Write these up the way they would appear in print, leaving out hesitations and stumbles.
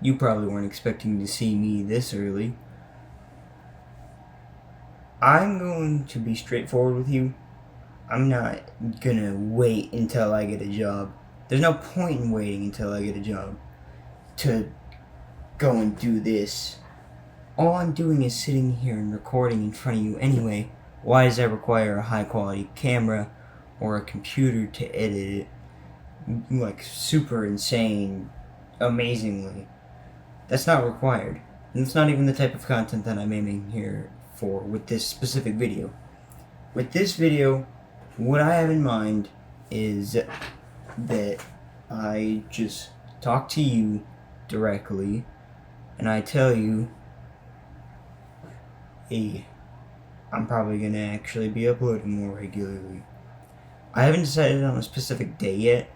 You probably weren't expecting to see me this early. I'm going to be straightforward with you. I'm not gonna wait until I get a job. There's no point in waiting until I get a job to go and do this. All I'm doing is sitting here and recording in front of you anyway. Why does that require a high quality camera or a computer to edit it like super insane, amazingly? That's not required. And it's not even the type of content that I'm aiming here for with this specific video. With this video, what I have in mind is that I just talk to you directly and I tell you, hey, I'm probably going to actually be uploading more regularly. I haven't decided on a specific day yet.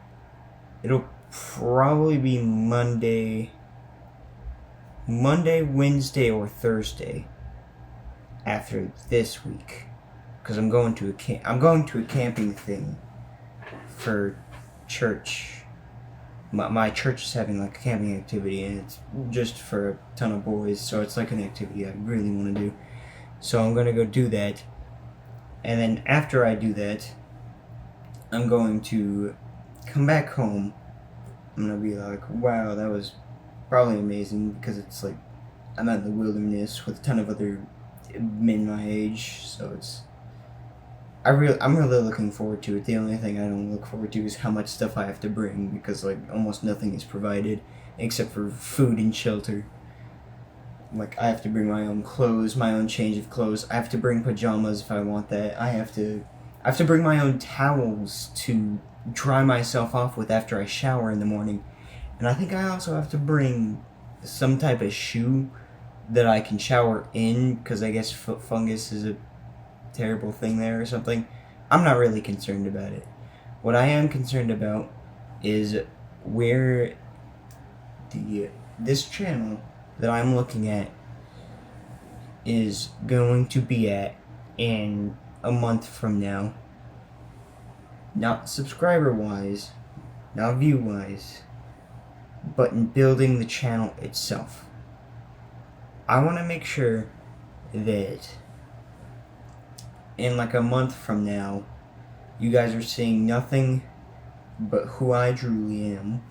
It'll probably be Monday, Wednesday, or Thursday after this week, because I'm going to a camping thing for church. My church is having like a camping activity, and it's just for a ton of boys, so it's like an activity I really want to do. So I'm gonna go do that, and then after I do that, I'm going to come back home. I'm gonna be like, wow, that was probably amazing, because it's like I'm out in the wilderness with a ton of other men my age, so I'm really looking forward to it. The only thing I don't look forward to is how much stuff I have to bring, because like almost nothing is provided except for food and shelter. Like, I have to bring my own clothes, my own change of clothes. I have to bring pajamas if I want that. I have to bring my own towels to dry myself off with after I shower in the morning. And I think I also have to bring some type of shoe that I can shower in, because I guess foot fungus is a terrible thing there or something. I'm not really concerned about it. What I am concerned about is where this channel that I'm looking at is going to be at in a month from now. Not subscriber wise, not view wise, but in building the channel itself. I want to make sure that in like a month from now, you guys are seeing nothing but who I truly am,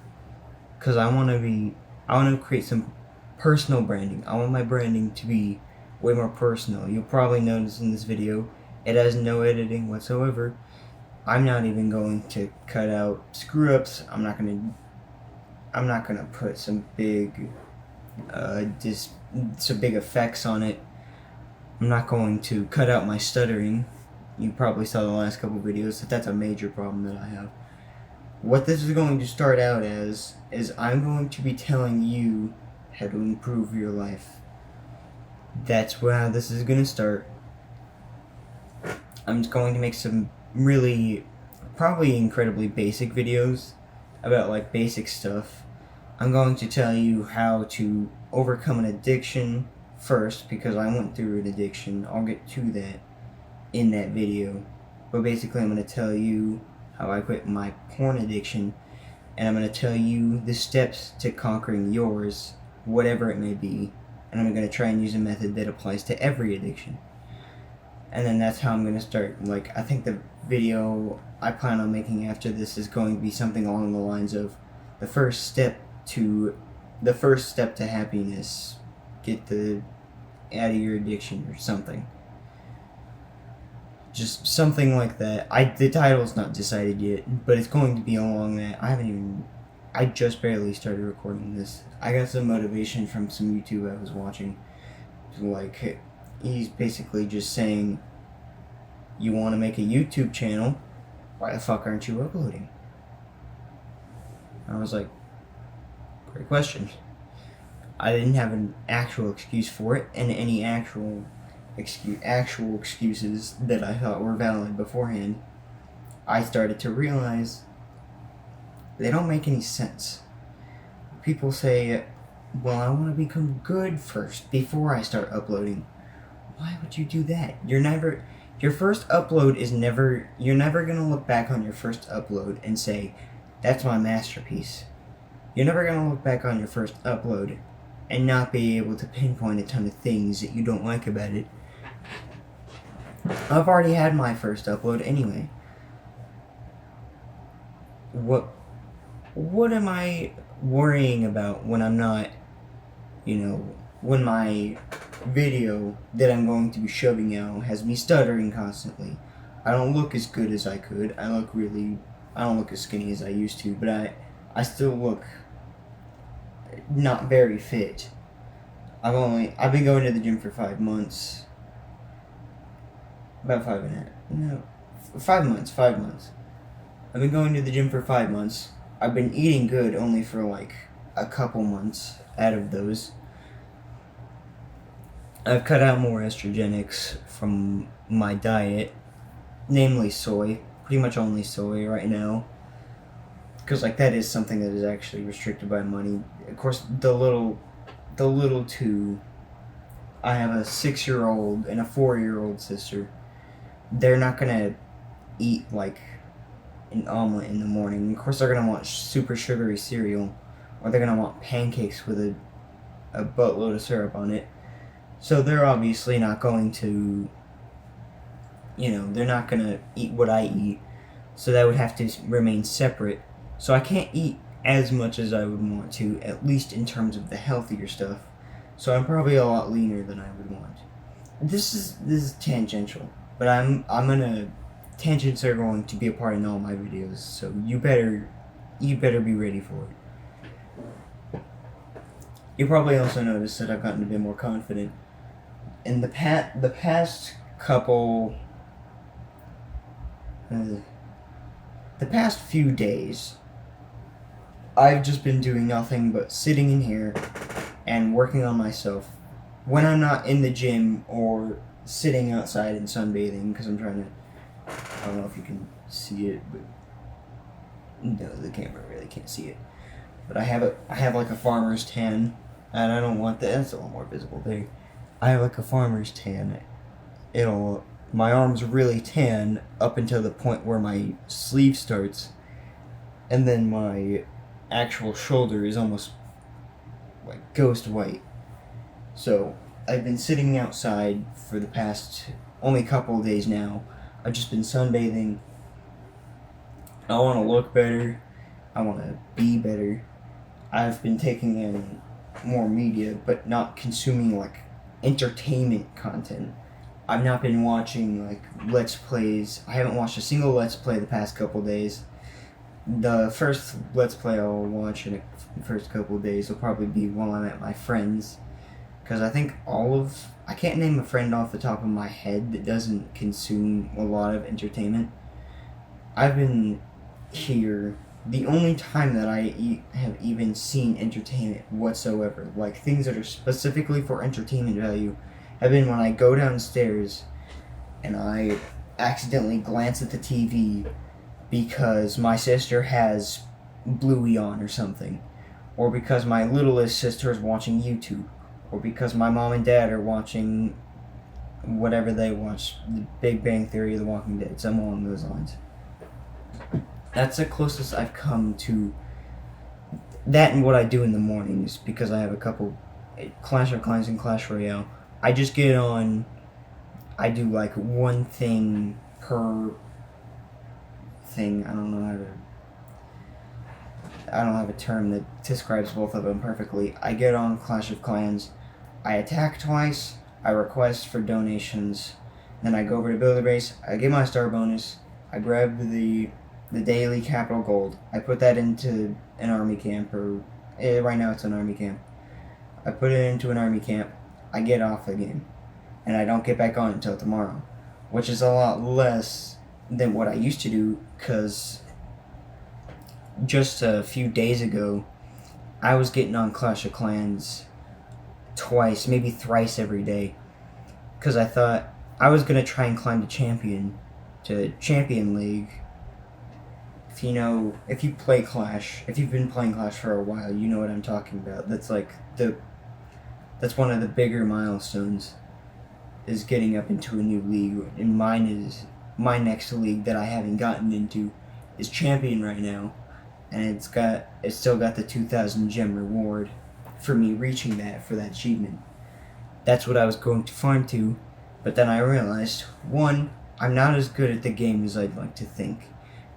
because I want to create some personal branding. I want my branding to be way more personal. You'll probably notice in this video, it has no editing whatsoever. I'm not even going to cut out screw-ups. I'm not gonna put some big effects on it. I'm not going to cut out my stuttering. You probably saw the last couple videos that that's a major problem that I have. What this is going to start out as is I'm going to be telling you how to improve your life. That's how this is going to start. I'm just going to make some really, probably incredibly basic videos about like basic stuff. I'm going to tell you how to overcome an addiction first, because I went through an addiction. I'll get to that in that video. But basically I'm going to tell you how I quit my porn addiction, and I'm going to tell you the steps to conquering yours, whatever it may be, and I'm going to try and use a method that applies to every addiction. And then that's how I'm going to start. Like, I think the video I plan on making after this is going to be something along the lines of the first step to happiness. Get out of your addiction or something. Just something like that. The title's not decided yet, but it's going to be along that. I just barely started recording this. I got some motivation from some YouTube I was watching. Like, he's basically just saying, you want to make a YouTube channel, why the fuck aren't you uploading? I was like, great question. I didn't have an actual excuse for it, and any actual excuses that I thought were valid beforehand, I started to realize they don't make any sense. People say, well, I want to become good first before I start uploading. Why would you do that? Your first upload is never, you're never going to look back on your first upload and say, that's my masterpiece. you're never going to look back on your first upload and not be able to pinpoint a ton of things that you don't like about it. I've already had my first upload anyway. What am I worrying about when I'm not, when my video that I'm going to be shoving out has me stuttering constantly? I don't look as good as I could. I don't look as skinny as I used to, but I still look not very fit. I've been going to the gym for 5 months. About 5.5. No, 5 months. 5 months. I've been going to the gym for 5 months. I've been eating good only for like a couple months out of those. I've cut out more estrogenics from my diet, namely soy. Pretty much only soy right now. Because like that is something that is actually restricted by money. Of course, the little two. I have a 6-year-old and a 4-year-old sister. They're not gonna eat like an omelet in the morning. Of course, they're gonna want super sugary cereal, or they're gonna want pancakes with a buttload of syrup on it. So they're obviously not going to, they're not gonna eat what I eat. So that would have to remain separate. So I can't eat as much as I would want to, at least in terms of the healthier stuff. So I'm probably a lot leaner than I would want. This is tangential, but tangents are going to be a part in all my videos, so you better be ready for it. You probably also noticed that I've gotten a bit more confident. In the past few days, I've just been doing nothing but sitting in here and working on myself when I'm not in the gym or sitting outside and sunbathing, because I'm trying to, I don't know if you can see it, but no, the camera really can't see it. But I have like a farmer's tan, and I don't want that. That's a little more visible there. I have like a farmer's tan. My arm's really tan up until the point where my sleeve starts, and then my actual shoulder is almost like ghost white. So I've been sitting outside for the past only couple of days now. I've just been sunbathing. I want to look better. I want to be better. I've been taking in more media, but not consuming like entertainment content. I've not been watching like Let's Plays. I haven't watched a single Let's Play the past couple days. The first Let's Play I'll watch in the first couple of days will probably be while I'm at my friend's. Because I think I can't name a friend off the top of my head that doesn't consume a lot of entertainment. I've been here, the only time that I have even seen entertainment whatsoever, like things that are specifically for entertainment value, have been when I go downstairs and I accidentally glance at the TV because my sister has Bluey on or something, or because my littlest sister is watching YouTube, or because my mom and dad are watching whatever they watch, The Big Bang Theory or The Walking Dead, something along those lines. That's the closest I've come to that and what I do in the mornings, because I have a couple Clash of Clans and Clash Royale. I just get on, I do like one thing per thing. I don't have a term that describes both of them perfectly. I get on Clash of Clans, I attack twice, I request for donations, then I go over to Build a Base, I get my star bonus, I grab the daily capital gold, I put that into an army camp, or right now it's an army camp. I put it into an army camp, I get off the game, and I don't get back on until tomorrow, which is a lot less than what I used to do, because just a few days ago, I was getting on Clash of Clans twice, maybe thrice every day, because I thought I was going to try and climb to Champion League. If you play Clash, if you've been playing Clash for a while, you know what I'm talking about. That's like that's one of the bigger milestones, is getting up into a new league, and mine is, my next league that I haven't gotten into is Champion right now. and it's still got the 2,000 gem reward for me reaching that for that achievement. That's what I was going to farm to, but then I realized, one, I'm not as good at the game as I'd like to think,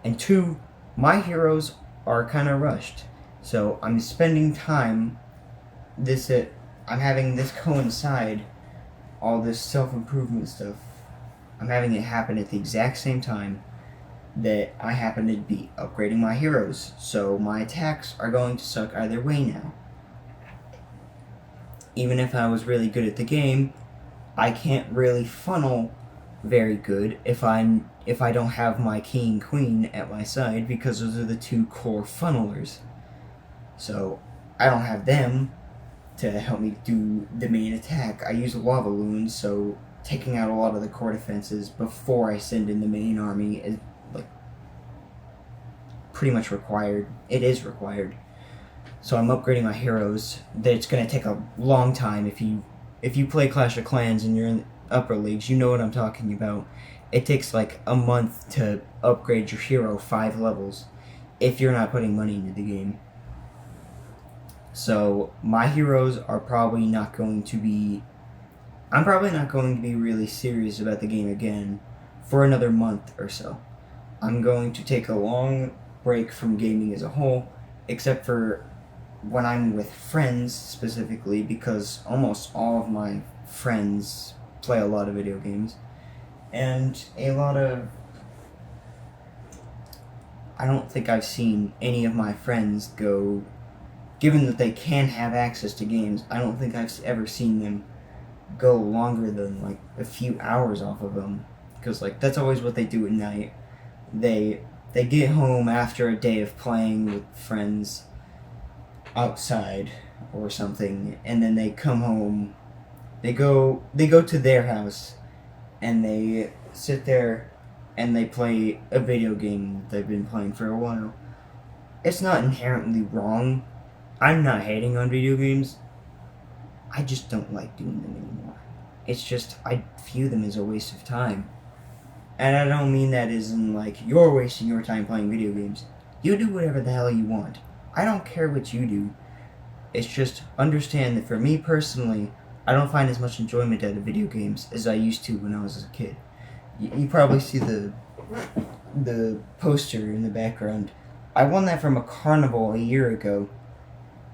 and two, my heroes are kind of rushed. So I'm spending time. I'm having this coincide all this self-improvement stuff. I'm having it happen at the exact same time that I happen to be upgrading my heroes. So my attacks are going to suck either way now. Even if I was really good at the game, I can't really funnel very good if I don't have my king and queen at my side, because those are the two core funnelers. So I don't have them to help me do the main attack. I use lava loons, so taking out a lot of the core defenses before I send in the main army is like pretty much required. It is required. So I'm upgrading my heroes. It's going to take a long time. If you play Clash of Clans and you're in upper leagues, you know what I'm talking about. It takes like a month to upgrade your hero 5 levels if you're not putting money into the game. So my heroes are probably not going to be... I'm probably not going to be really serious about the game again for another month or so. I'm going to take a long break from gaming as a whole, except for when I'm with friends specifically, because almost all of my friends play a lot of video games. And I don't think I've seen any of my friends go... Given that they can have access to games, I don't think I've ever seen them go longer than like a few hours off of them, because like that's always what they do at night. They get home after a day of playing with friends outside or something, and then they come home. They go to their house, and they sit there and they play a video game they've been playing for a while. It's not inherently wrong. I'm not hating on video games. I just don't like doing them anymore. It's just, I view them as a waste of time. And I don't mean that as in like, you're wasting your time playing video games. You do whatever the hell you want. I don't care what you do. It's just, understand that for me personally, I don't find as much enjoyment out of video games as I used to when I was a kid. You probably see the poster in the background. I won that from a carnival a year ago.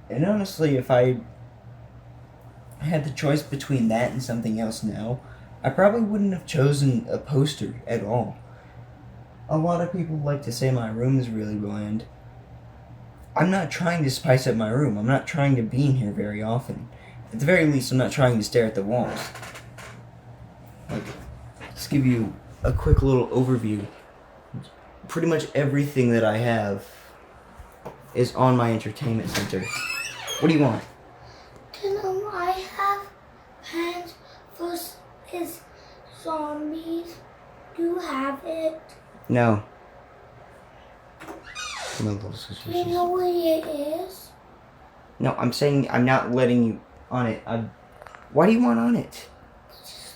And honestly, if I had the choice between that and something else now, I probably wouldn't have chosen a poster at all. A lot of people like to say my room is really bland. I'm not trying to spice up my room. I'm not trying to be in here very often. At the very least, I'm not trying to stare at the walls. Like, let's give you a quick little overview. Pretty much everything that I have is on my entertainment center. What do you want? Can I have Plants vs. Zombies? Do you have it? No. My little Do sister. you know what it is? No, I'm saying I'm not letting you on it. Why do you want on it?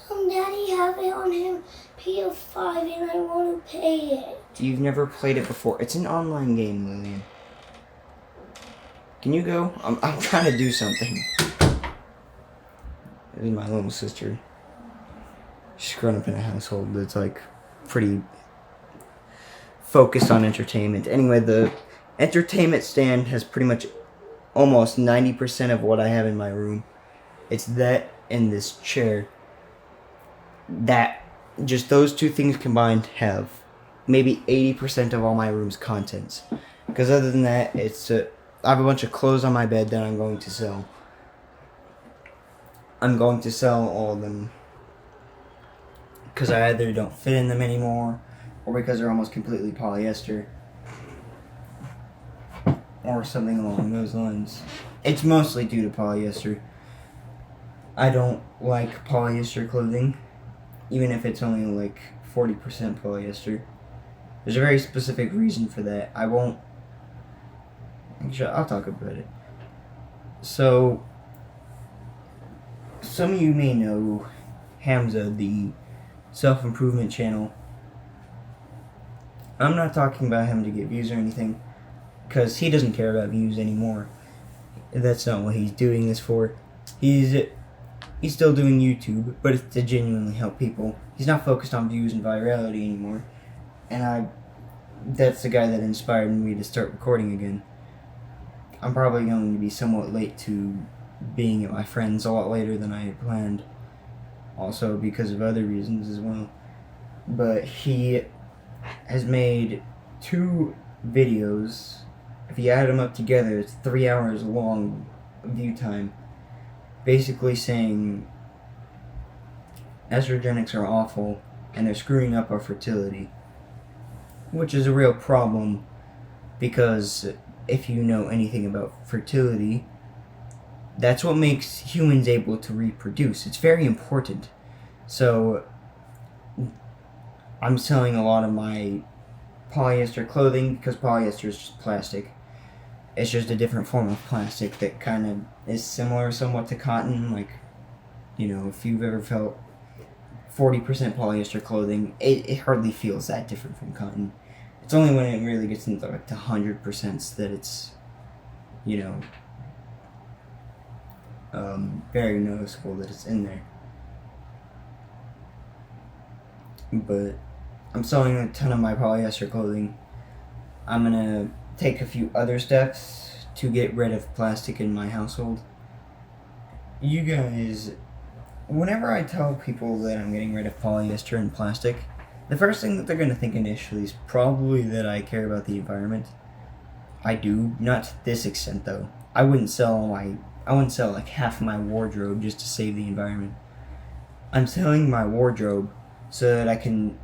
Daddy have it on him PS5 and I want to pay it. You've never played it before. It's an online game, Lillian. Can you go? I'm trying to do something. This is my little sister. She's grown up in a household that's like pretty focused on entertainment. Anyway, the entertainment stand has pretty much almost 90% of what I have in my room. It's that and this chair. That, just those two things combined have maybe 80% of all my room's contents. Because other than that, I have a bunch of clothes on my bed that I'm going to sell. I'm going to sell all of them because I either don't fit in them anymore, or because they're almost completely polyester, or something along those lines. It's mostly due to polyester. I don't like polyester clothing, even if it's only like 40% polyester. There's a very specific reason for that. Actually, I'll talk about it. So, some of you may know Hamza, the self-improvement channel. I'm not talking about him to get views or anything. because he doesn't care about views anymore. That's not what he's doing this for. He's still doing YouTube, but it's to genuinely help people. He's not focused on views and virality anymore. And that's the guy that inspired me to start recording again. I'm probably going to be somewhat late to being at my friend's, a lot later than I had planned. Also because of other reasons as well. But he has made 2 videos. If you add them up together, it's 3 hours long view time. Basically saying estrogenics are awful and they're screwing up our fertility. Which is a real problem, because if you know anything about fertility, that's what makes humans able to reproduce. It's very important. So I'm selling a lot of my polyester clothing, because polyester is just plastic. It's just a different form of plastic that kind of is similar somewhat to cotton. Like, if you've ever felt 40% polyester clothing, it hardly feels that different from cotton. It's only when it really gets into like the 100% that it's, very noticeable that it's in there. But I'm selling a ton of my polyester clothing. I'm gonna take a few other steps to get rid of plastic in my household. You guys, whenever I tell people that I'm getting rid of polyester and plastic, the first thing that they're going to think initially is probably that I care about the environment. I do, not to this extent though. I wouldn't sell like half my wardrobe just to save the environment. I'm selling my wardrobe so that I can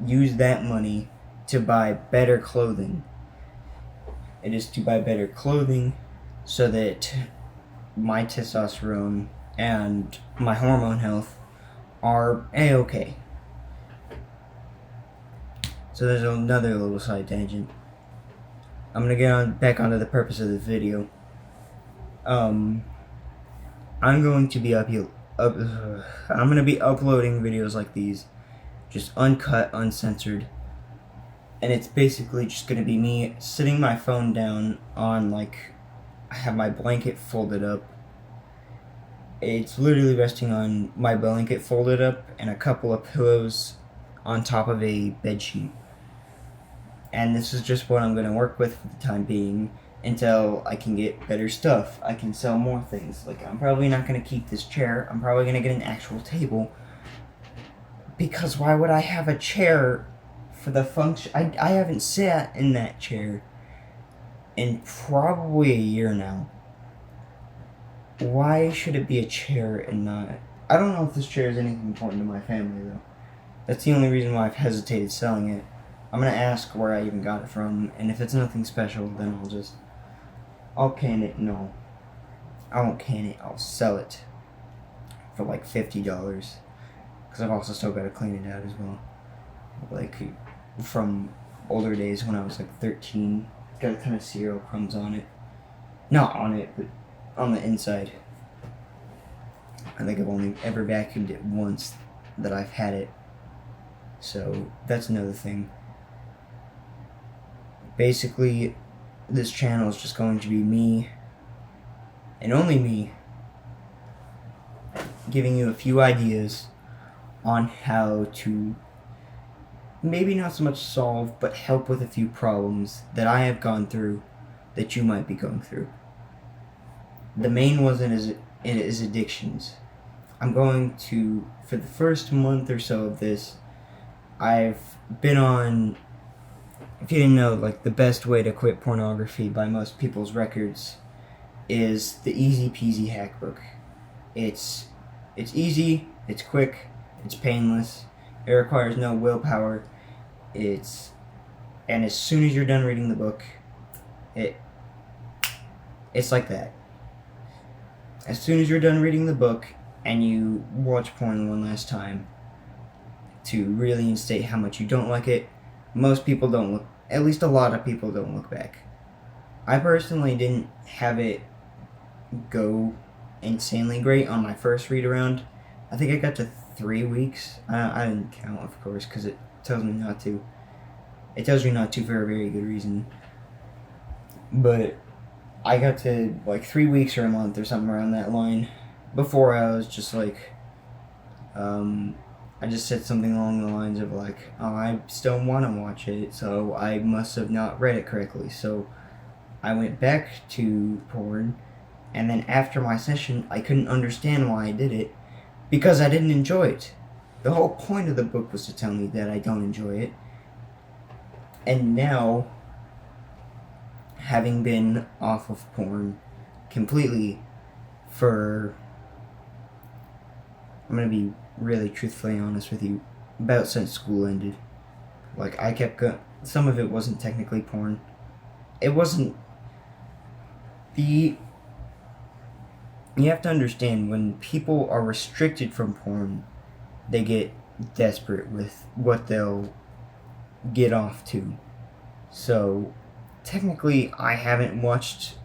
use that money to buy better clothing. It is to buy better clothing so that my testosterone and my hormone health are A-okay. So there's another little side tangent. I'm gonna get back onto the purpose of this video. I'm going to be uploading videos like these, just uncut, uncensored, and it's basically just gonna be me sitting my phone down on, like, I have my blanket folded up. It's literally resting on my blanket folded up and a couple of pillows on top of a bed sheet. And this is just what I'm going to work with for the time being until I can get better stuff. I can sell more things. Like, I'm probably not going to keep this chair. I'm probably going to get an actual table. Because why would I have a chair for the function? I haven't sat in that chair in probably a year now. Why should it be a chair and not... I don't know if this chair is anything important to my family, though. That's the only reason why I've hesitated selling it. I'm gonna ask where I even got it from, and if it's nothing special, then I'll can it. No, I won't can it. I'll sell it for like $50, because I've also still got to clean it out as well. Like, from older days when I was like 13, got a ton of cereal crumbs on it. Not on it, but on the inside. I think I've only ever vacuumed it once that I've had it. So that's another thing. Basically, this channel is just going to be me, and only me, giving you a few ideas on how to maybe not so much solve, but help with a few problems that I have gone through that you might be going through. The main one is addictions. I'm going to, for the first month or so of this, I've been on, if you didn't know, like, the best way to quit pornography by most people's records is the Easy Peasy Hack Book. It's easy, it's quick, it's painless, it requires no willpower, and as soon as you're done reading the book, it's like that. As soon as you're done reading the book and you watch porn one last time to really instate how much you don't like it, most people don't look, at least a lot of people don't look back. I personally didn't have it go insanely great on my first read around. I think I got to 3 weeks. I didn't count, of course, because it tells me not to. It tells you not to for a very good reason. But I got to like 3 weeks or a month or something around that line. Before I was just like, I just said something along the lines of like, oh, I still want to watch it, so I must have not read it correctly. So I went back to porn, and then after my session, I couldn't understand why I did it because I didn't enjoy it. The whole point of the book was to tell me that I don't enjoy it. And now, having been off of porn completely for, I'm gonna be really truthfully honest with you, about since school ended. Like, I kept some of it wasn't technically porn. It wasn't you have to understand, when people are restricted from porn, they get desperate with what they'll get off to. So, technically, I haven't watched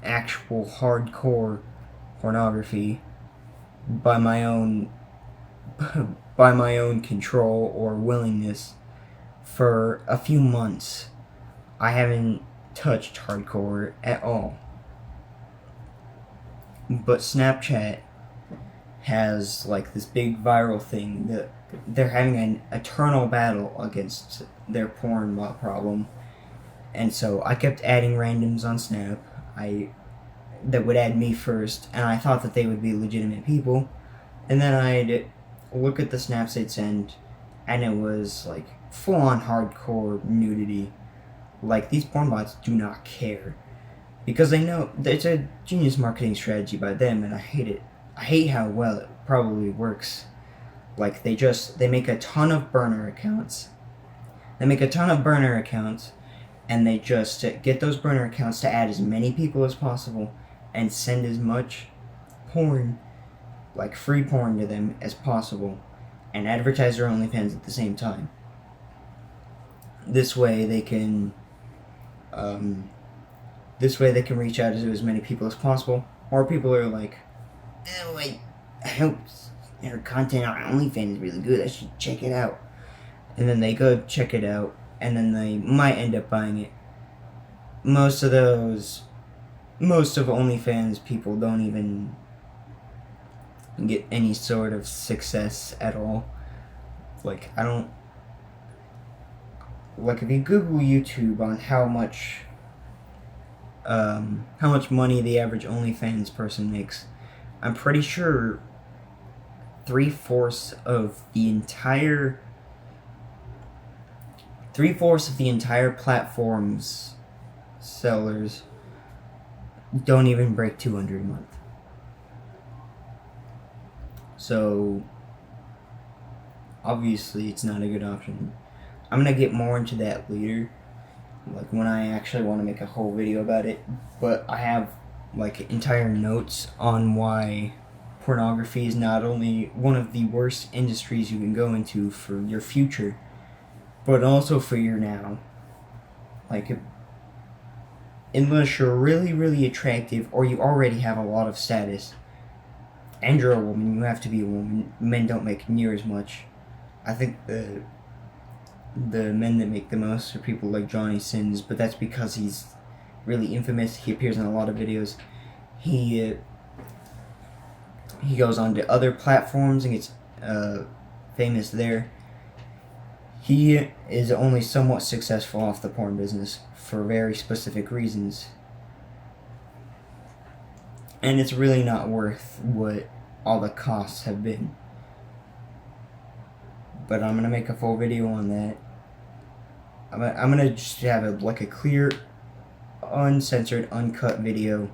actual hardcore pornography by my own control or willingness for a few months. I haven't touched hardcore at all. But Snapchat has like this big viral thing that they're having an eternal battle against their porn bot problem. And so I kept adding randoms on Snap that would add me first, and I thought that they would be legitimate people. And then I'd look at the snaps they'd send, and it was like full-on hardcore nudity. Like, these porn bots do not care, because they know it's a genius marketing strategy by them, and I hate it. I hate how well it probably works. Like, they make a ton of burner accounts. And they just get those burner accounts to add as many people as possible and send as much porn, like free porn, to them as possible, and advertise their OnlyFans at the same time. This way they can reach out to as many people as possible. Or people are like, oh, I hope their content on OnlyFans is really good, I should check it out. And then they go check it out, and then they might end up buying it. Most of OnlyFans people don't even get any sort of success at all. Like, if you Google YouTube on how much money the average OnlyFans person makes, I'm pretty sure 3/4 of the entire platform's sellers don't even break 200 a month. So, obviously, it's not a good option. I'm gonna get more into that later, like when I actually want to make a whole video about it. But I have like entire notes on why pornography is not only one of the worst industries you can go into for your future, but also for your now. Like, unless you're really, really attractive, or you already have a lot of status, and you're a woman, you have to be a woman. Men don't make near as much. I think the men that make the most are people like Johnny Sins, but that's because he's really infamous. He appears in a lot of videos. He goes on to other platforms and gets famous there. He is only somewhat successful off the porn business for very specific reasons. And it's really not worth what all the costs have been. But I'm going to make a full video on that. I'm going to just have a clear, uncensored, uncut video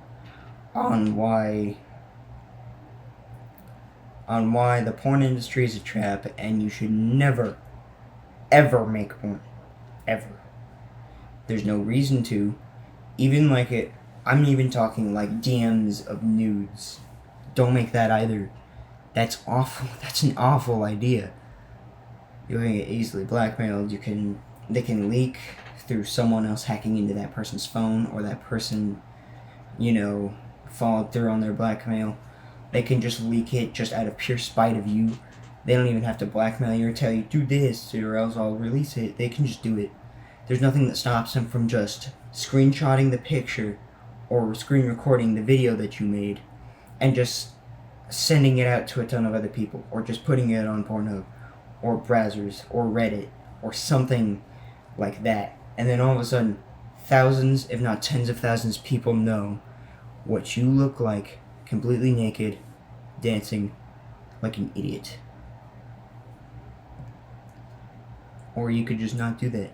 on why the porn industry is a trap, and you should never, ever make porn. Ever. There's no reason to. Even I'm even talking like DMs of nudes. Don't make that either. That's awful. That's an awful idea. You're going to get easily blackmailed. They can leak through someone else hacking into that person's phone, or that person, followed through on their blackmail. They can just leak it just out of pure spite of you. They don't even have to blackmail you or tell you, do this, or else I'll release it. They can just do it. There's nothing that stops them from just screenshotting the picture or screen recording the video that you made and just sending it out to a ton of other people, or just putting it on Pornhub or Brazzers or Reddit or something like that, and then all of a sudden thousands, if not tens of thousands of people know what you look like completely naked, dancing like an idiot. Or you could just not do that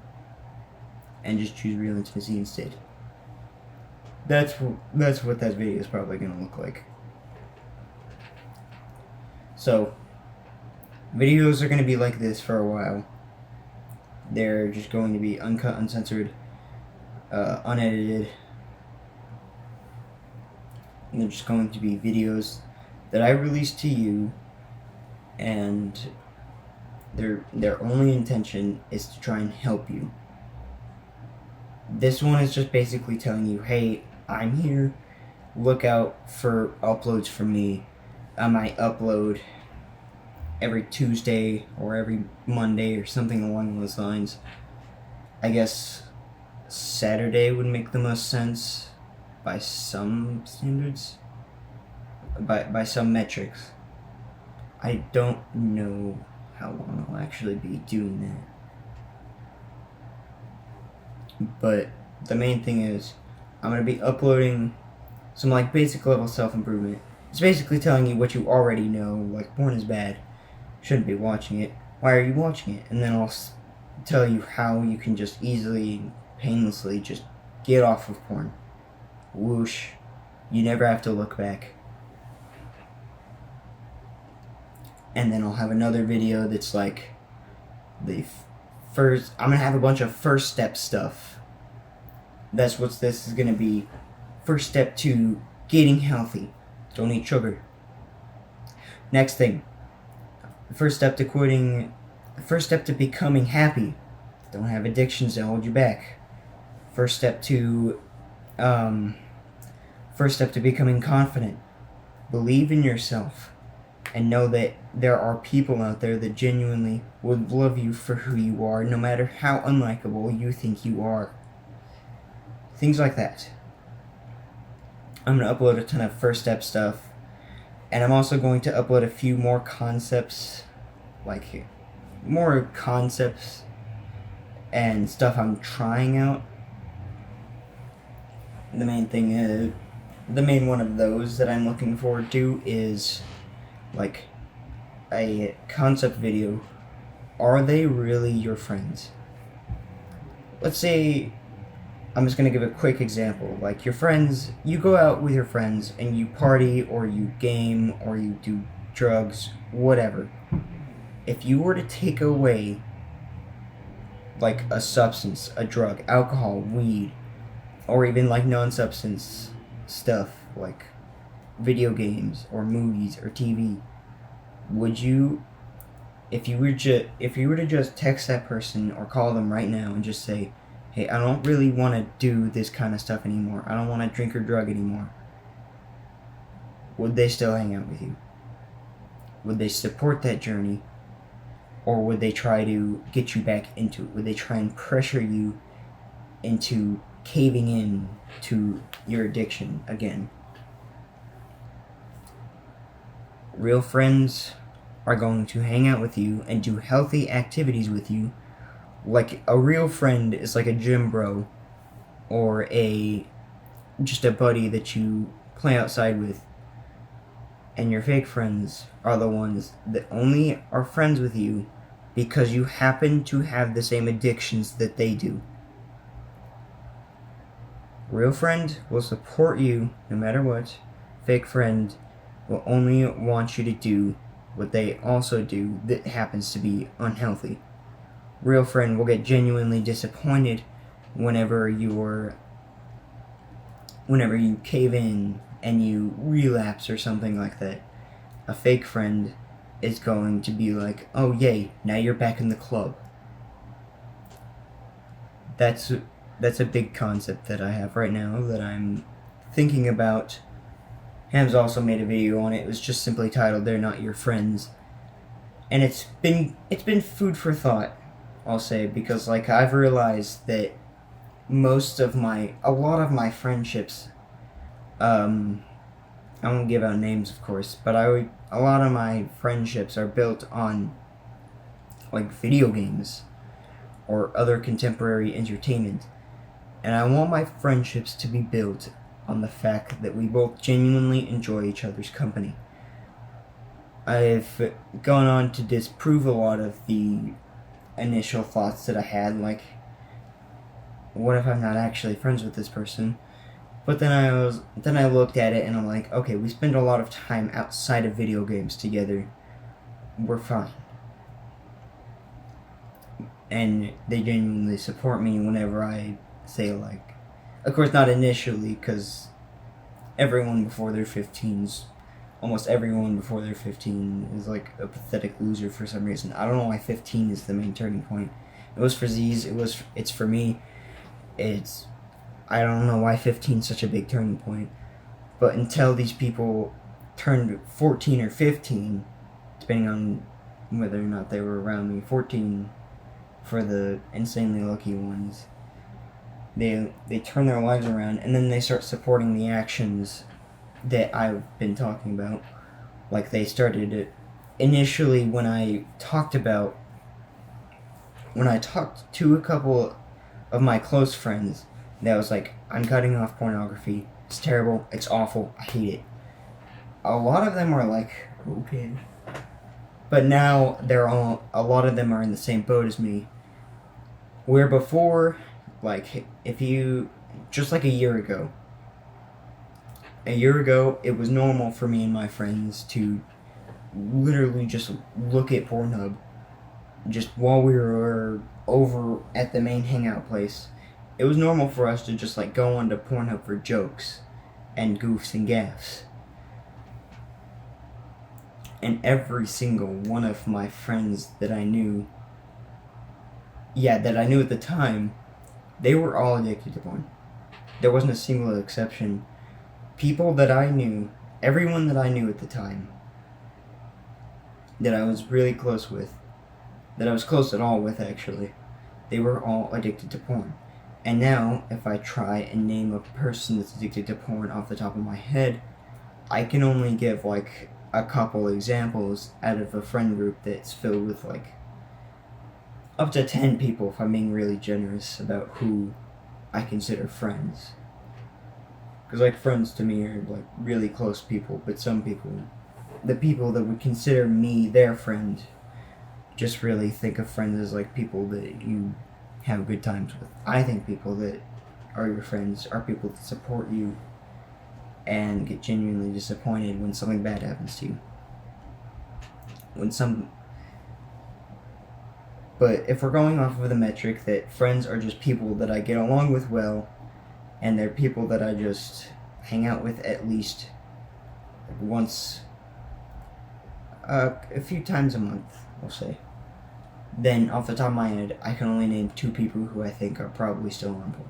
and just choose real intimacy instead. That's what that video is probably going to look like. So, videos are going to be like this for a while. They're just going to be uncut, uncensored, unedited. And they're just going to be videos that I release to you, and their only intention is to try and help you. This one is just basically telling you, hey, I'm here. Look out for uploads from me. I might upload every Tuesday or every Monday or something along those lines. I guess Saturday would make the most sense by some standards, by some metrics. I don't know how long I'll actually be doing that. But the main thing is, I'm going to be uploading some like basic level self-improvement. It's basically telling you what you already know, like porn is bad, shouldn't be watching it, why are you watching it? And then I'll tell you how you can just easily, painlessly just get off of porn. Whoosh. You never have to look back. And then I'll have another video that's like the first. I'm gonna have a bunch of first step stuff. That's what this is gonna be. First step to getting healthy. Don't eat sugar. Next thing. First step to quitting. First step to becoming happy. Don't have addictions that hold you back. First step to becoming confident. Believe in yourself. And know that there are people out there that genuinely would love you for who you are, no matter how unlikable you think you are. Things like that. I'm going to upload a ton of first step stuff. And I'm also going to upload a few more concepts. Like, more concepts and stuff I'm trying out. The main one of those that I'm looking forward to is like a concept video. Are they really your friends? Let's say, I'm just going to give a quick example. Like your friends, you go out with your friends and you party or you game or you do drugs, whatever. If you were to take away like a substance, a drug, alcohol, weed, or even like non-substance stuff like video games or movies or TV, would you, if you were to just text that person or call them right now and just say, hey, I don't really want to do this kind of stuff anymore, I don't want to drink or drug anymore, would they still hang out with you? Would they support that journey? Or would they try to get you back into it? Would they try and pressure you into caving in to your addiction again? Real friends are going to hang out with you and do healthy activities with you. Like a real friend is like a gym bro or just a buddy that you play outside with. And your fake friends are the ones that only are friends with you because you happen to have the same addictions that they do. Real friend will support you no matter what. Fake friend will only want you to do what they also do that happens to be unhealthy. Real friend will get genuinely disappointed whenever you cave in and you relapse or something like that. A fake friend is going to be like, oh yay, now you're back in the club. That's a big concept that I have right now that I'm thinking about. Ham's also made a video on it. It was just simply titled, They're Not Your Friends. And it's been food for thought, I'll say, because like I've realized that a lot of my friendships, I won't give out names, of course, but a lot of my friendships are built on like video games or other contemporary entertainment. And I want my friendships to be built on the fact that we both genuinely enjoy each other's company. I've gone on to disprove a lot of the initial thoughts that I had, like, what if I'm not actually friends with this person? But then I looked at it and I'm like, okay, we spend a lot of time outside of video games together. We're fine. And they genuinely support me whenever I say, like, of course not initially, because everyone before they're 15's, almost everyone before they're 15 is like a pathetic loser for some reason. I don't know why 15 is the main turning point. It was for Z's, it's for me. I don't know why 15 is such a big turning point. But until these people turned 14 or 15, depending on whether or not they were around me, 14 for the insanely lucky ones, they turn their lives around, and then they start supporting the actions that I've been talking about. Like, they started it initially when I talked to a couple of my close friends that was like, I'm cutting off pornography, it's terrible, it's awful, I hate it. A lot of them are like, okay. But now a lot of them are in the same boat as me. Where before, like, just like a year ago, it was normal for me and my friends to literally just look at Pornhub just while we were over at the main hangout place. It was normal for us to just, like, go onto Pornhub for jokes and goofs and gaffs. And every single one of my friends that I knew at the time, they were all addicted to porn. There wasn't a single exception. People that I knew, everyone that I knew at the time, that I was really close with, that I was close at all with actually, they were all addicted to porn. And now, if I try and name a person that's addicted to porn off the top of my head, I can only give, like, a couple examples out of a friend group that's filled with, like, up to 10 people, if I'm being really generous about who I consider friends. Because, like, friends to me are, like, really close people, but some people, the people that would consider me their friend, just really think of friends as, like, people that you have good times with. I think people that are your friends are people that support you and get genuinely disappointed when something bad happens to you. But if we're going off of the metric that friends are just people that I get along with well, and they're people that I just hang out with at least once, a few times a month, we'll say, then off the top of my head, I can only name 2 people who I think are probably still on board.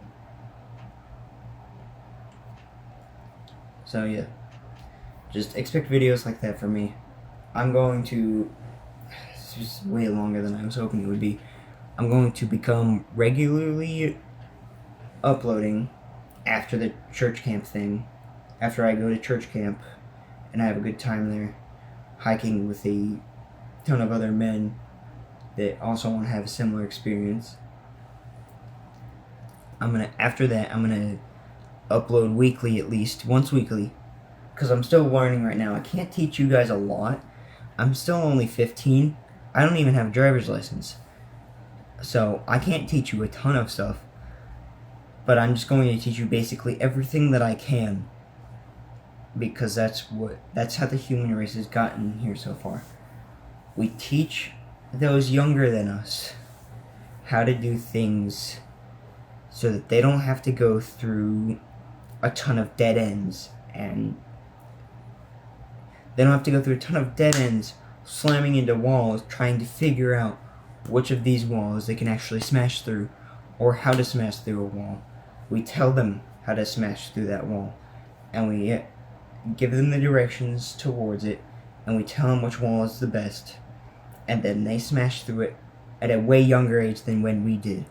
So yeah, just expect videos like that from me. It's just way longer than I was hoping it would be. I'm going to become regularly uploading after the church camp thing, after I go to church camp and I have a good time there, hiking with a ton of other men that also want to have a similar experience. After that, I'm gonna upload weekly, at least once weekly, because I'm still learning right now. I can't teach you guys a lot. I'm still only 15. I don't even have a driver's license, so I can't teach you a ton of stuff, but I'm just going to teach you basically everything that I can, because that's how the human race has gotten here so far. We teach those younger than us how to do things so that they don't have to go through a ton of dead ends, and they don't have to go through a ton of dead ends slamming into walls trying to figure out which of these walls they can actually smash through, or how to smash through a wall. We tell them how to smash through that wall, and we give them the directions towards it, and we tell them which wall is the best, and then they smash through it at a way younger age than when we did.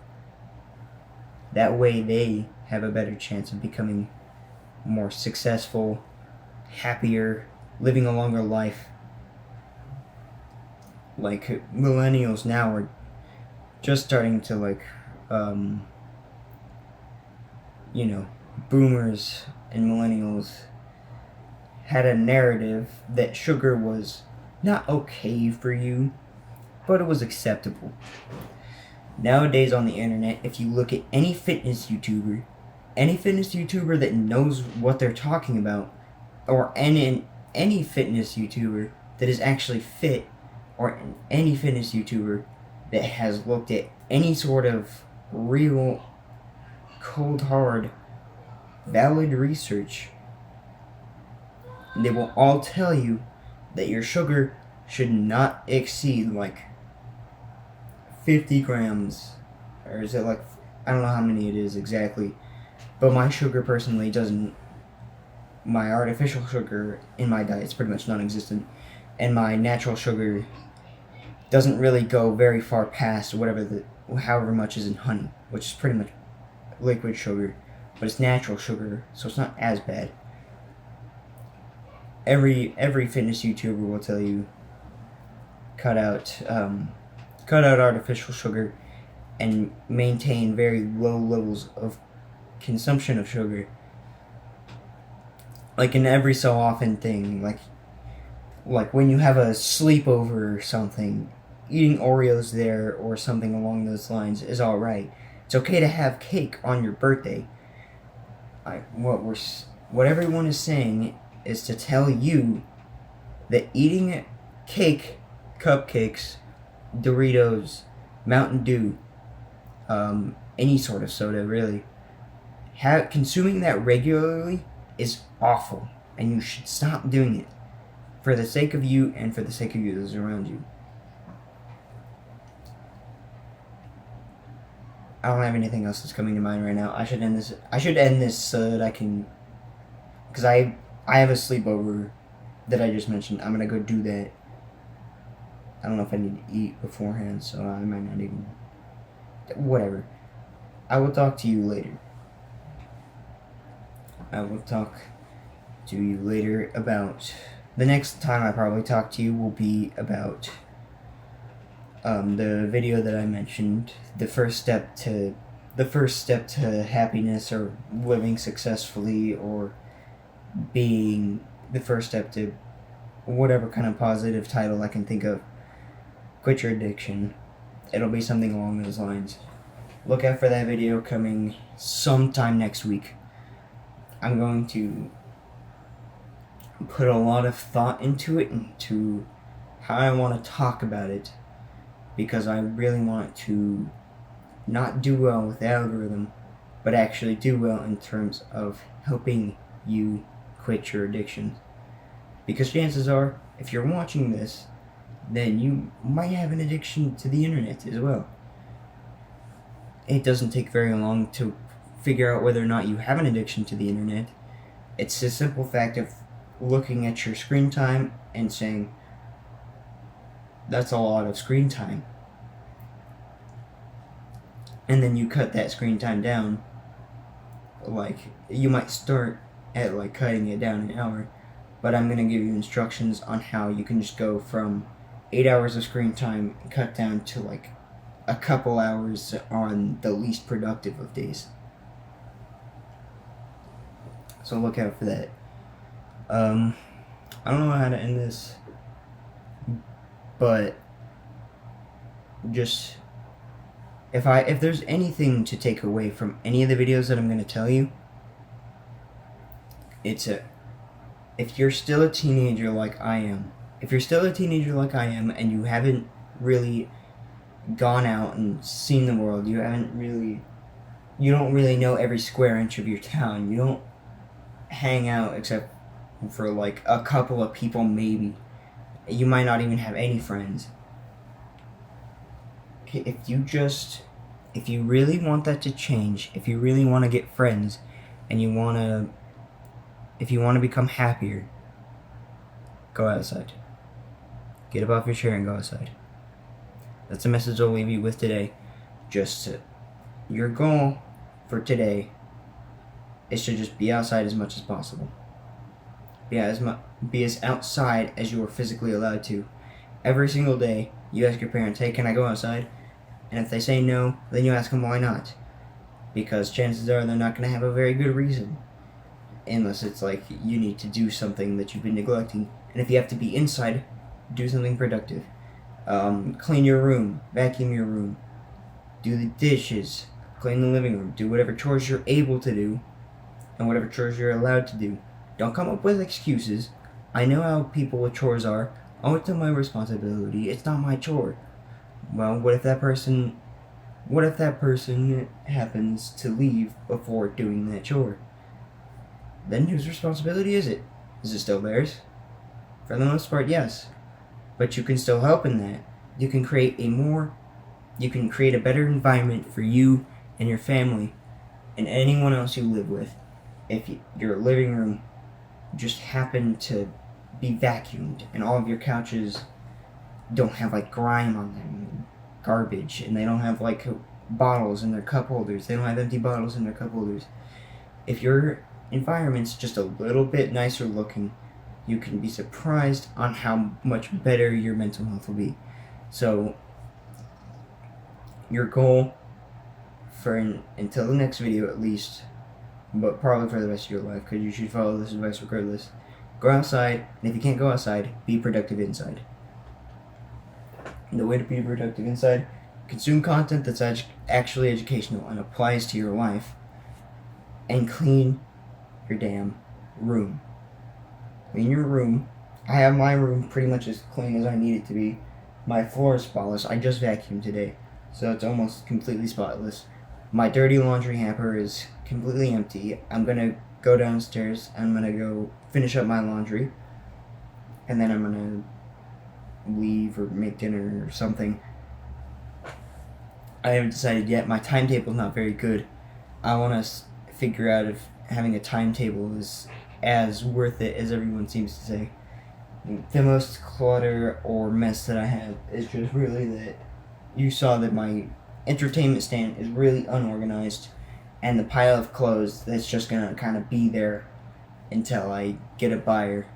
That way they have a better chance of becoming more successful, happier, living a longer life. Like, millennials now are just starting to, like, boomers and millennials had a narrative that sugar was not okay for you, but it was acceptable. Nowadays on the internet, if you look at any fitness YouTuber that knows what they're talking about, or any fitness YouTuber that is actually fit, or any fitness YouTuber that has looked at any sort of real, cold, hard, valid research, they will all tell you that your sugar should not exceed like 50 grams, or is it like, I don't know how many it is exactly, but my sugar personally doesn't, my artificial sugar in my diet is pretty much non-existent, and my natural sugar doesn't really go very far past however much is in honey, which is pretty much liquid sugar, but it's natural sugar, so it's not as bad. Every fitness YouTuber will tell you cut out artificial sugar and maintain very low levels of consumption of sugar. Like in every so often thing, like when you have a sleepover or something, eating Oreos there or something along those lines is alright. It's okay to have cake on your birthday. What everyone is saying is to tell you that eating cake, cupcakes, Doritos, Mountain Dew, any sort of soda really, consuming that regularly is awful, and you should stop doing it for the sake of you and for the sake of those around you. I don't have anything else that's coming to mind right now. I should end this so that I can, because I have a sleepover that I just mentioned. I'm gonna go do that. I don't know if I need to eat beforehand, so I might not even. Whatever. I will talk to you later. I will talk to you later about. The next time I probably talk to you will be about the video that I mentioned, the first step to happiness, or living successfully, or being the first step to whatever kind of positive title I can think of. Quit your addiction. It'll be something along those lines. Look out for that video coming sometime next week. I'm going to put a lot of thought into it, into how I want to talk about it, because I really want to not do well with the algorithm, but actually do well in terms of helping you quit your addiction. Because chances are, if you're watching this, then you might have an addiction to the internet as well. It doesn't take very long to figure out whether or not you have an addiction to the internet. It's the simple fact of looking at your screen time and saying, that's a lot of screen time. And then you cut that screen time down. Like, you might start at like cutting it down an hour, but I'm going to give you instructions on how you can just go from 8 hours of screen time and cut down to like a couple hours on the least productive of days. So look out for that. I don't know how to end this, but just if there's anything to take away from any of the videos that I'm going to tell you, if you're still a teenager like I am, and you haven't really gone out and seen the world, you don't really know every square inch of your town, you don't hang out except for like a couple of people maybe, you might not even have any friends. If you really want that to change, if you really want to get friends, and if you want to become happier, go outside. Get up off your chair and go outside. That's the message I'll leave you with today. Your goal for today is to just be outside as much as possible. Be as outside as you are physically allowed to. Every single day, you ask your parents, hey, can I go outside? And if they say no, then you ask them why not. Because chances are they're not going to have a very good reason. Unless it's like you need to do something that you've been neglecting. And if you have to be inside, do something productive. Clean your room, vacuum your room, do the dishes, clean the living room, do whatever chores you're able to do, and whatever chores you're allowed to do. Don't come up with excuses. I know how people with chores are. Oh, it's not my responsibility. It's not my chore. Well, what if that person happens to leave before doing that chore? Then whose responsibility is it? Is it still theirs? For the most part, yes. But you can still help in that. You can create a better environment for you and your family and anyone else you live with. If your living room just happened to be vacuumed and all of your couches don't have like grime on them, garbage, and they don't have like bottles in their cup holders, they don't have empty bottles in their cup holders. If your environment's just a little bit nicer looking, you can be surprised on how much better your mental health will be. So your goal until the next video at least, but probably for the rest of your life, because you should follow this advice regardless, go outside, and if you can't go outside, be productive inside. And the way to be productive inside, consume content that's actually educational and applies to your life, and clean your damn room. Clean your room. I have my room pretty much as clean as I need it to be. My floor is spotless. I just vacuumed today, so it's almost completely spotless. My dirty laundry hamper is completely empty. I'm gonna go downstairs. I'm gonna go finish up my laundry, and then I'm gonna leave or make dinner or something. I haven't decided yet. My timetable's not very good. I want to figure out if having a timetable is as worth it as everyone seems to say. The most clutter or mess that I have is just really that you saw that my entertainment stand is really unorganized, and the pile of clothes that's just gonna kind of be there until I get a buyer.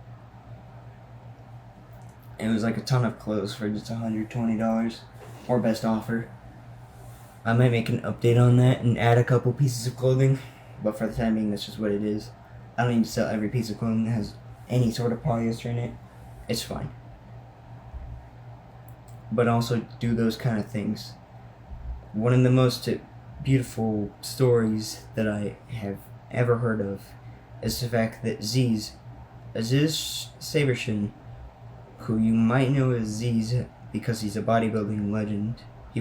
It was like a ton of clothes for just $120 or best offer. I might make an update on that and add a couple pieces of clothing, but for the time being, that's just what it is. I don't need to sell every piece of clothing that has any sort of polyester in it. It's fine. But also do those kind of things. One of the most beautiful stories that I have ever heard of is the fact that Aziz Sabershin, who you might know as Aziz because he's a bodybuilding legend, he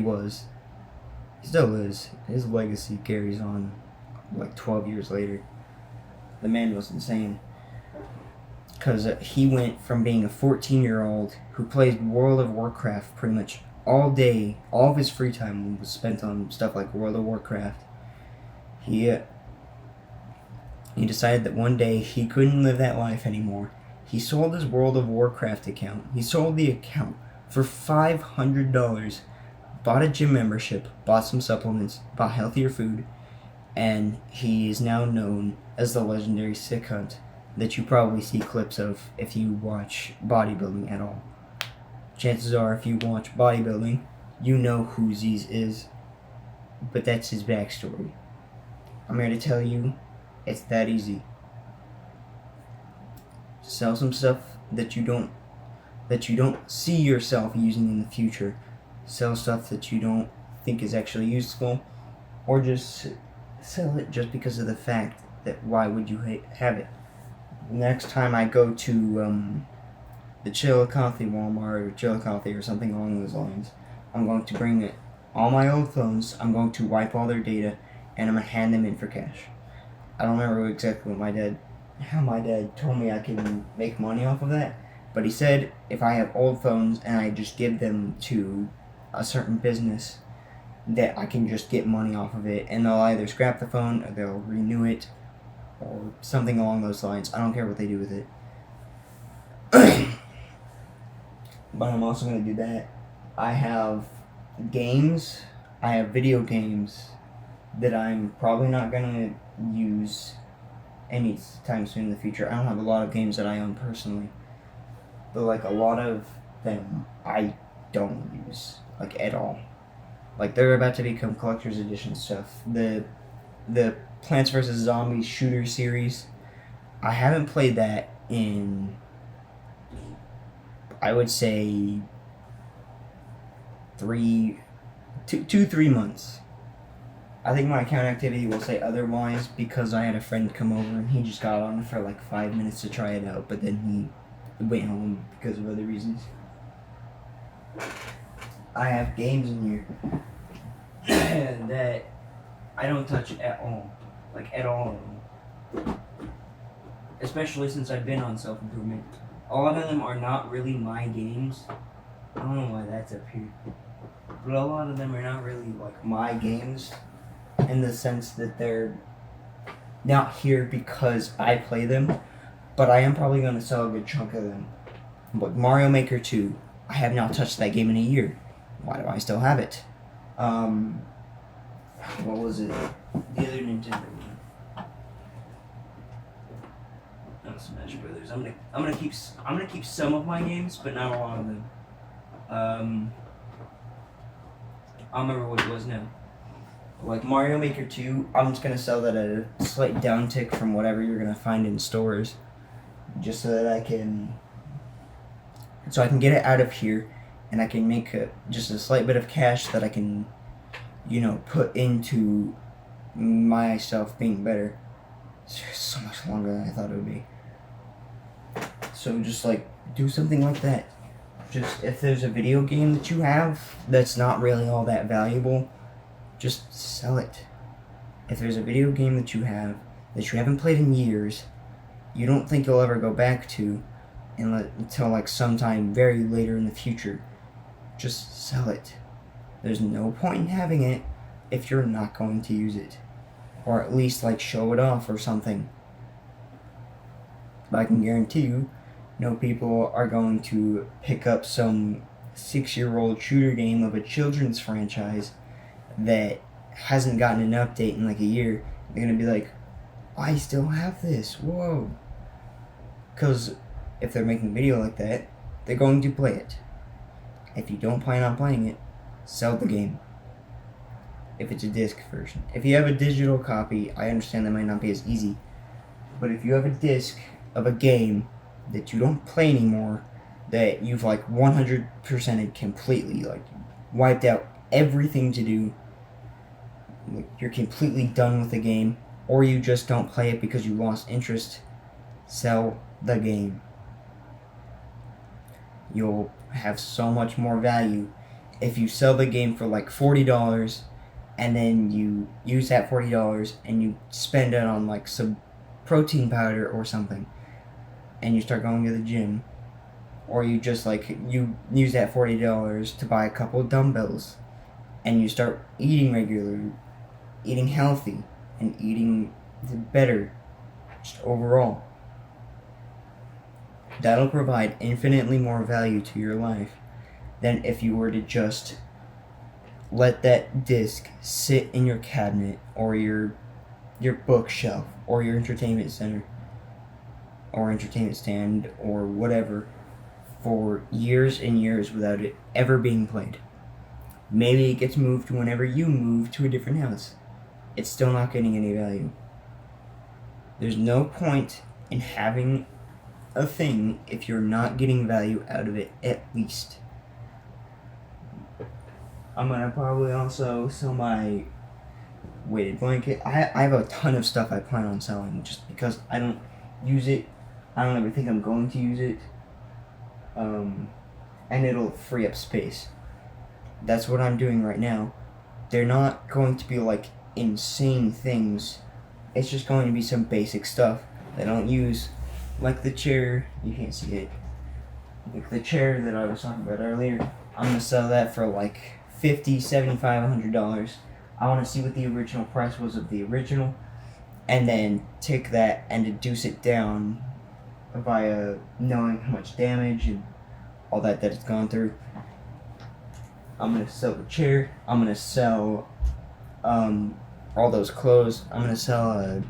still is. His legacy carries on like 12 years later. The man was insane. Because he went from being a 14-year-old who plays World of Warcraft pretty much all day. All of his free time was spent on stuff like World of Warcraft. He decided that one day he couldn't live that life anymore. He sold his World of Warcraft account. He sold the account for $500. Bought a gym membership, bought some supplements, bought healthier food, and he is now known as the legendary Sick Hunt that you probably see clips of if you watch bodybuilding at all. Chances are, if you watch bodybuilding, you know who Aziz is, but that's his backstory. I'm here to tell you, it's that easy. Sell some stuff that you don't see yourself using in the future. Sell stuff that you don't think is actually useful, or just sell it just because of the fact that why would you have it? Next time I go to the Chillicothe Walmart or Chillicothe or something along those lines, I'm going to bring all my old phones, I'm going to wipe all their data, and I'm going to hand them in for cash. I don't remember exactly how my dad told me I can make money off of that, but he said if I have old phones and I just give them to a certain business, that I can just get money off of it, and they'll either scrap the phone or they'll renew it or something along those lines. I don't care what they do with it. But I'm also going to do that. I have games, I have video games, that I'm probably not gonna use anytime soon in the future. I don't have a lot of games that I own personally, but like a lot of them I don't use like at all. Like they're about to become collector's edition stuff. The Plants vs Zombies shooter series, I haven't played that in, I would say, 3 months. I think my account activity will say otherwise because I had a friend come over and he just got on for like 5 minutes to try it out, but then he went home because of other reasons. I have games in here that I don't touch at all. Like at all. Especially since I've been on self-improvement. A lot of them are not really my games. I don't know why that's up here. But a lot of them are not really like my games in the sense that they're not here because I play them, but I am probably going to sell a good chunk of them. Like Mario Maker 2, I have not touched that game in a year. Why do I still have it? What was it? The other Nintendo one. No, Smash Brothers. I'm gonna keep some of my games, but not a lot of them. I'll remember what it was now. Like Mario Maker 2, I'm just gonna sell that at a slight downtick from whatever you're gonna find in stores, just so that I can get it out of here, and I can make just a slight bit of cash that I can, put into myself being better. It's so much longer than I thought it would be. So just like do something like that. Just if there's a video game that you have that's not really all that valuable, just sell it. If there's a video game that you have that you haven't played in years, you don't think you'll ever go back to until like sometime very later in the future, just sell it. There's no point in having it if you're not going to use it. Or at least like show it off or something. But I can guarantee you, no people are going to pick up some 6-year-old shooter game of a children's franchise that hasn't gotten an update in like a year. They're going to be like, I still have this, whoa. Because if they're making a video like that, they're going to play it. If you don't plan on playing it, sell the game. If it's a disc version. If you have a digital copy, I understand that might not be as easy. But if you have a disc of a game that you don't play anymore, that you've like 100%ed completely, like wiped out everything to do, like you're completely done with the game, or you just don't play it because you lost interest, sell the game. You'll have so much more value if you sell the game for like $40 and then you use that $40 and you spend it on like some protein powder or something and you start going to the gym, or you just like you use that $40 to buy a couple of dumbbells and you start eating regularly, eating healthy and eating better just overall. That'll provide infinitely more value to your life than if you were to just let that disc sit in your cabinet or your bookshelf or your entertainment center or entertainment stand or whatever for years and years without it ever being played. Maybe it gets moved whenever you move to a different house. It's still not getting any value. There's no point in having a thing if you're not getting value out of it at least. I'm gonna probably also sell my weighted blanket. I have a ton of stuff I plan on selling just because I don't use it. I don't ever think I'm going to use it. And it'll free up space. That's what I'm doing right now. They're not going to be like insane things. It's just going to be some basic stuff that I don't use. Like the chair, you can't see it. Like the chair that I was talking about earlier, I'm gonna sell that for like $50, $75, $100. I want to see what the original price was of the original, and then take that and deduce it down via knowing how much damage and all that it's gone through. I'm gonna sell the chair. I'm gonna sell all those clothes. I'm gonna sell a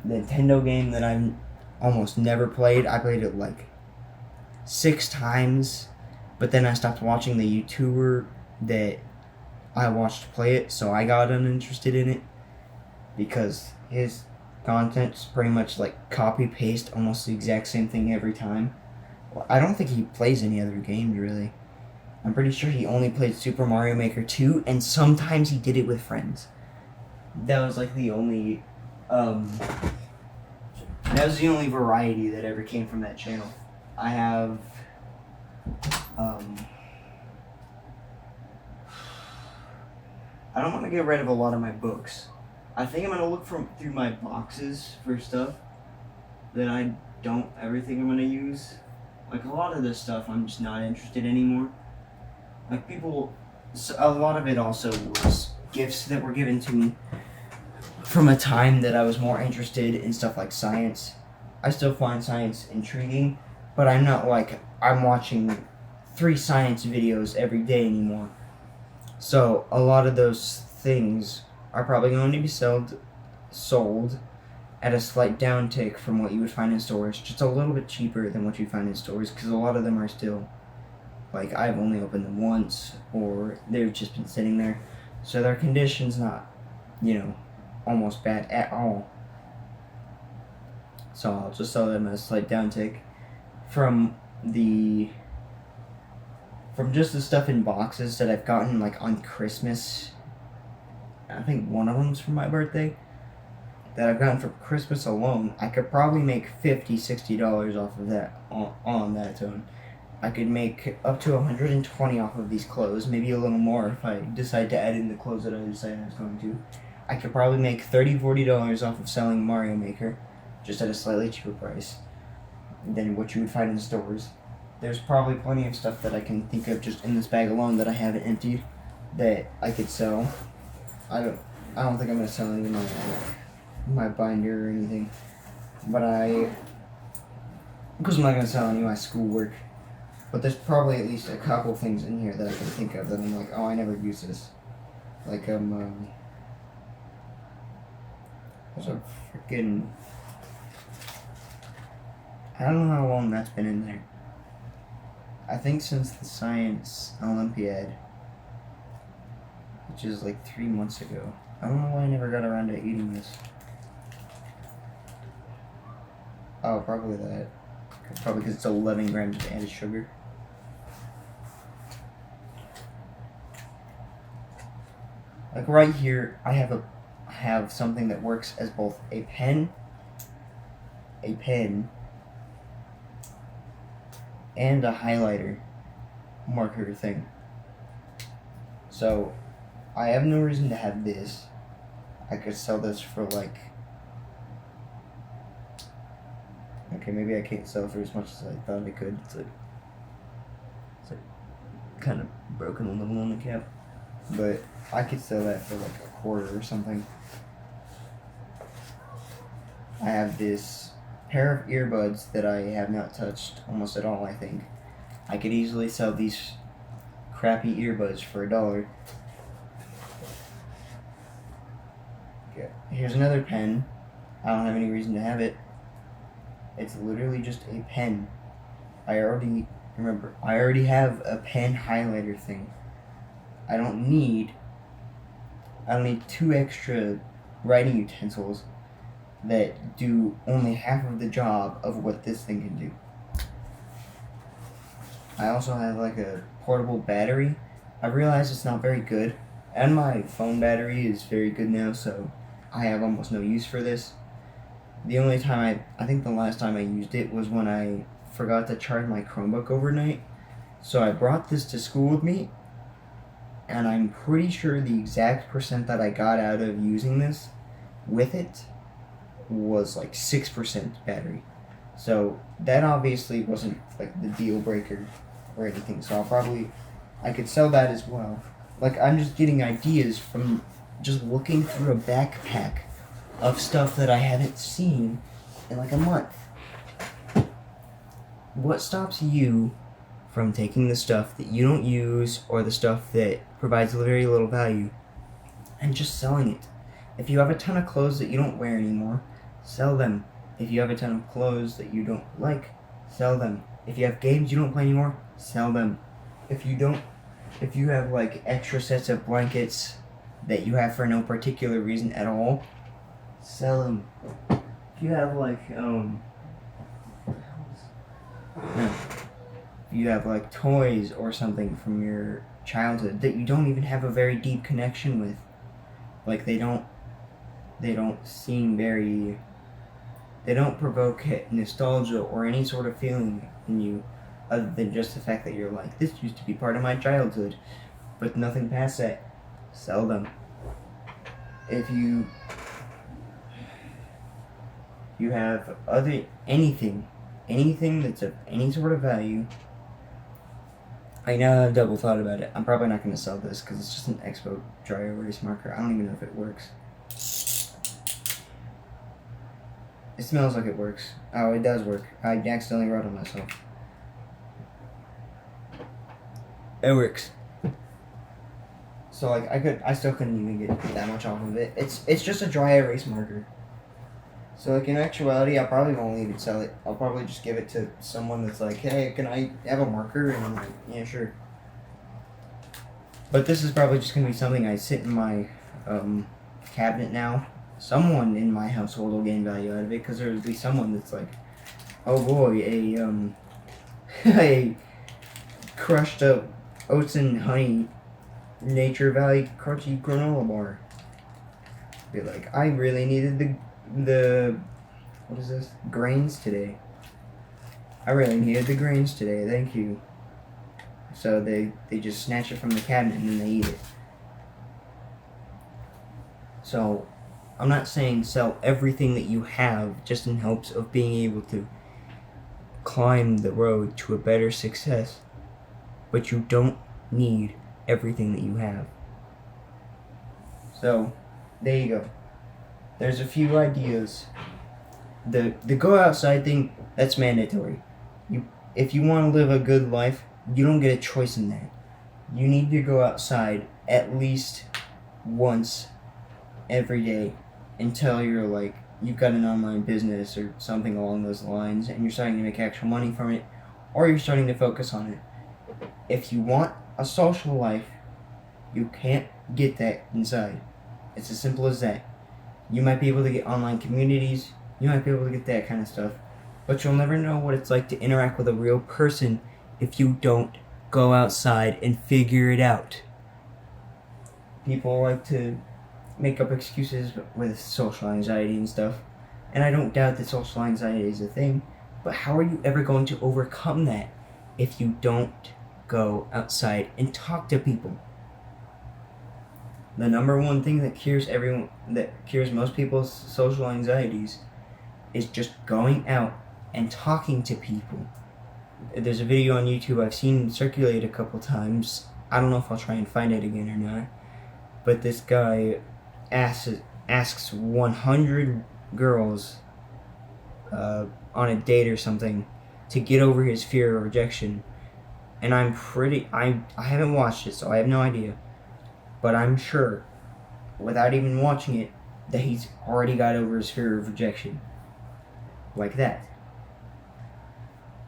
Nintendo game that I've almost never played. I played it like 6 times, but then I stopped watching the YouTuber that I watched play it, so I got uninterested in it because his content's pretty much like copy paste almost the exact same thing every time. Well, I don't think he plays any other games really. I'm pretty sure he only played Super Mario Maker 2, and sometimes he did it with friends. That was like the only that was the only variety that ever came from that channel. I have I don't want to get rid of a lot of my books. I think I'm gonna look through my boxes for stuff that I don't ever think I'm gonna use. Like a lot of this stuff I'm just not interested anymore. Like a lot of it also was gifts that were given to me from a time that I was more interested in stuff like science. I still find science intriguing, but I'm not like I'm watching 3 science videos every day anymore. So a lot of those things are probably going to be sold at a slight downtick from what you would find in stores, just a little bit cheaper than what you find in stores, because a lot of them are still, like, I've only opened them once, or they've just been sitting there, so their condition's not, almost bad at all. So I'll just sell them at a slight downtick from just the stuff in boxes that I've gotten like on Christmas. I think one of them's for my birthday that I've gotten for Christmas alone. I could probably make $50-$60 off of that on that own. I could make up to $120 off of these clothes, maybe a little more if I decide to add in the clothes that I decided I was going to. I could probably make $30-$40 off of selling Mario Maker, just at a slightly cheaper price than what you would find in stores. There's probably plenty of stuff that I can think of just in this bag alone that I haven't emptied that I could sell. I don't think I'm gonna sell any of my binder or anything, because I'm not gonna sell any of my schoolwork. But there's probably at least a couple things in here that I can think of that I'm like, oh, I never use this. Like there's a freaking, I don't know how long that's been in there. I think since the Science Olympiad, which is like 3 months ago. I don't know why I never got around to eating this. Oh, probably that. Probably because it's 11 grams of added sugar. Like right here, I have something that works as both a pen, and a highlighter marker thing. So I have no reason to have this. I could sell this for like, okay, maybe I can't sell it for as much as I thought I could. It's like kind of broken a little on the cap, but I could sell that for like $1 or something. I have this pair of earbuds that I have not touched almost at all, I think. I could easily sell these crappy earbuds for $1. Okay. Here's another pen. I don't have any reason to have it. It's literally just a pen. I already have a pen highlighter thing. I don't need 2 extra writing utensils that do only half of the job of what this thing can do. I also have like a portable battery. I realize it's not very good, and my phone battery is very good now, so I have almost no use for this. The only time I think the last time I used it was when I forgot to charge my Chromebook overnight. So I brought this to school with me, and I'm pretty sure the exact percent that I got out of using this with it was like 6% battery. So that obviously wasn't like the deal breaker or anything. So I could sell that as well. Like, I'm just getting ideas from just looking through a backpack of stuff that I haven't seen in like a month. What stops you from taking the stuff that you don't use or the stuff that provides very little value and just selling it? If you have a ton of clothes that you don't wear anymore, sell them. If you have a ton of clothes that you don't like, sell them. If you have games you don't play anymore, sell them. If you have like extra sets of blankets that you have for no particular reason at all, sell them. If you have like if you have like toys or something from your childhood that you don't even have a very deep connection with, like they don't seem very, they don't provoke nostalgia or any sort of feeling in you other than just the fact that you're like, this used to be part of my childhood, but nothing past that, sell them. If you have anything that's of any sort of value. I now have double thought about it. I'm probably not going to sell this because it's just an Expo dry erase marker. I don't even know if it works. It smells like it works. Oh, it does work. I accidentally wrote on myself. It works. So like I still couldn't even get that much off of it. It's just a dry erase marker. So like in actuality, I probably won't even sell it. I'll probably just give it to someone that's like, hey, can I have a marker? And I'm like, yeah, sure. But this is probably just gonna be something I sit in my cabinet now. Someone in my household will gain value out of it because there will be someone that's like, oh boy, a crushed up oats and honey Nature Valley crunchy granola bar. Be like, I really needed the what is this? Grains today. I really needed the grains today, thank you. So they just snatch it from the cabinet and then they eat it. So I'm not saying sell everything that you have just in hopes of being able to climb the road to a better success, but you don't need everything that you have. So there you go. There's a few ideas. The go outside thing, that's mandatory. If you want to live a good life, you don't get a choice in that. You need to go outside at least once every day until you're like, you've got an online business or something along those lines and you're starting to make actual money from it, or you're starting to focus on it. If you want a social life, you can't get that inside. It's as simple as that. You might be able to get online communities, you might be able to get that kind of stuff, but you'll never know what it's like to interact with a real person if you don't go outside and figure it out. People like to make up excuses with social anxiety and stuff, and I don't doubt that social anxiety is a thing, but how are you ever going to overcome that if you don't go outside and talk to people? The number one thing that cures most people's social anxieties is just going out and talking to people. There's a video on YouTube I've seen circulate a couple times. I don't know if I'll try and find it again or not. But this guy asks 100 girls on a date or something to get over his fear of rejection. And I haven't watched it, so I have no idea. But I'm sure, without even watching it, that he's already got over his fear of rejection. Like that.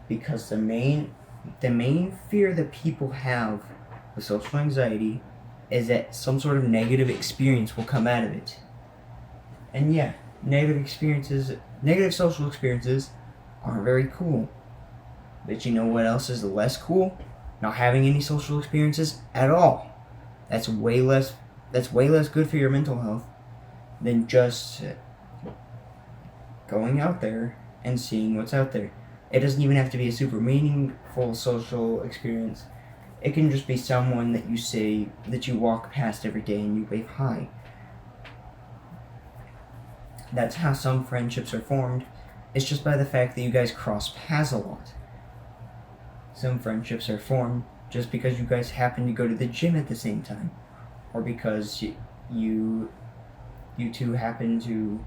Because the main fear that people have with social anxiety is that some sort of negative experience will come out of it. And yeah, negative social experiences are very cool. But you know what else is less cool? Not having any social experiences at all. That's way less good for your mental health than just going out there and seeing what's out there. It doesn't even have to be a super meaningful social experience. It can just be someone that you say that you walk past every day and you wave hi. That's how some friendships are formed. It's just by the fact that you guys cross paths a lot. Some friendships are formed just because you guys happen to go to the gym at the same time, or because you two happen to,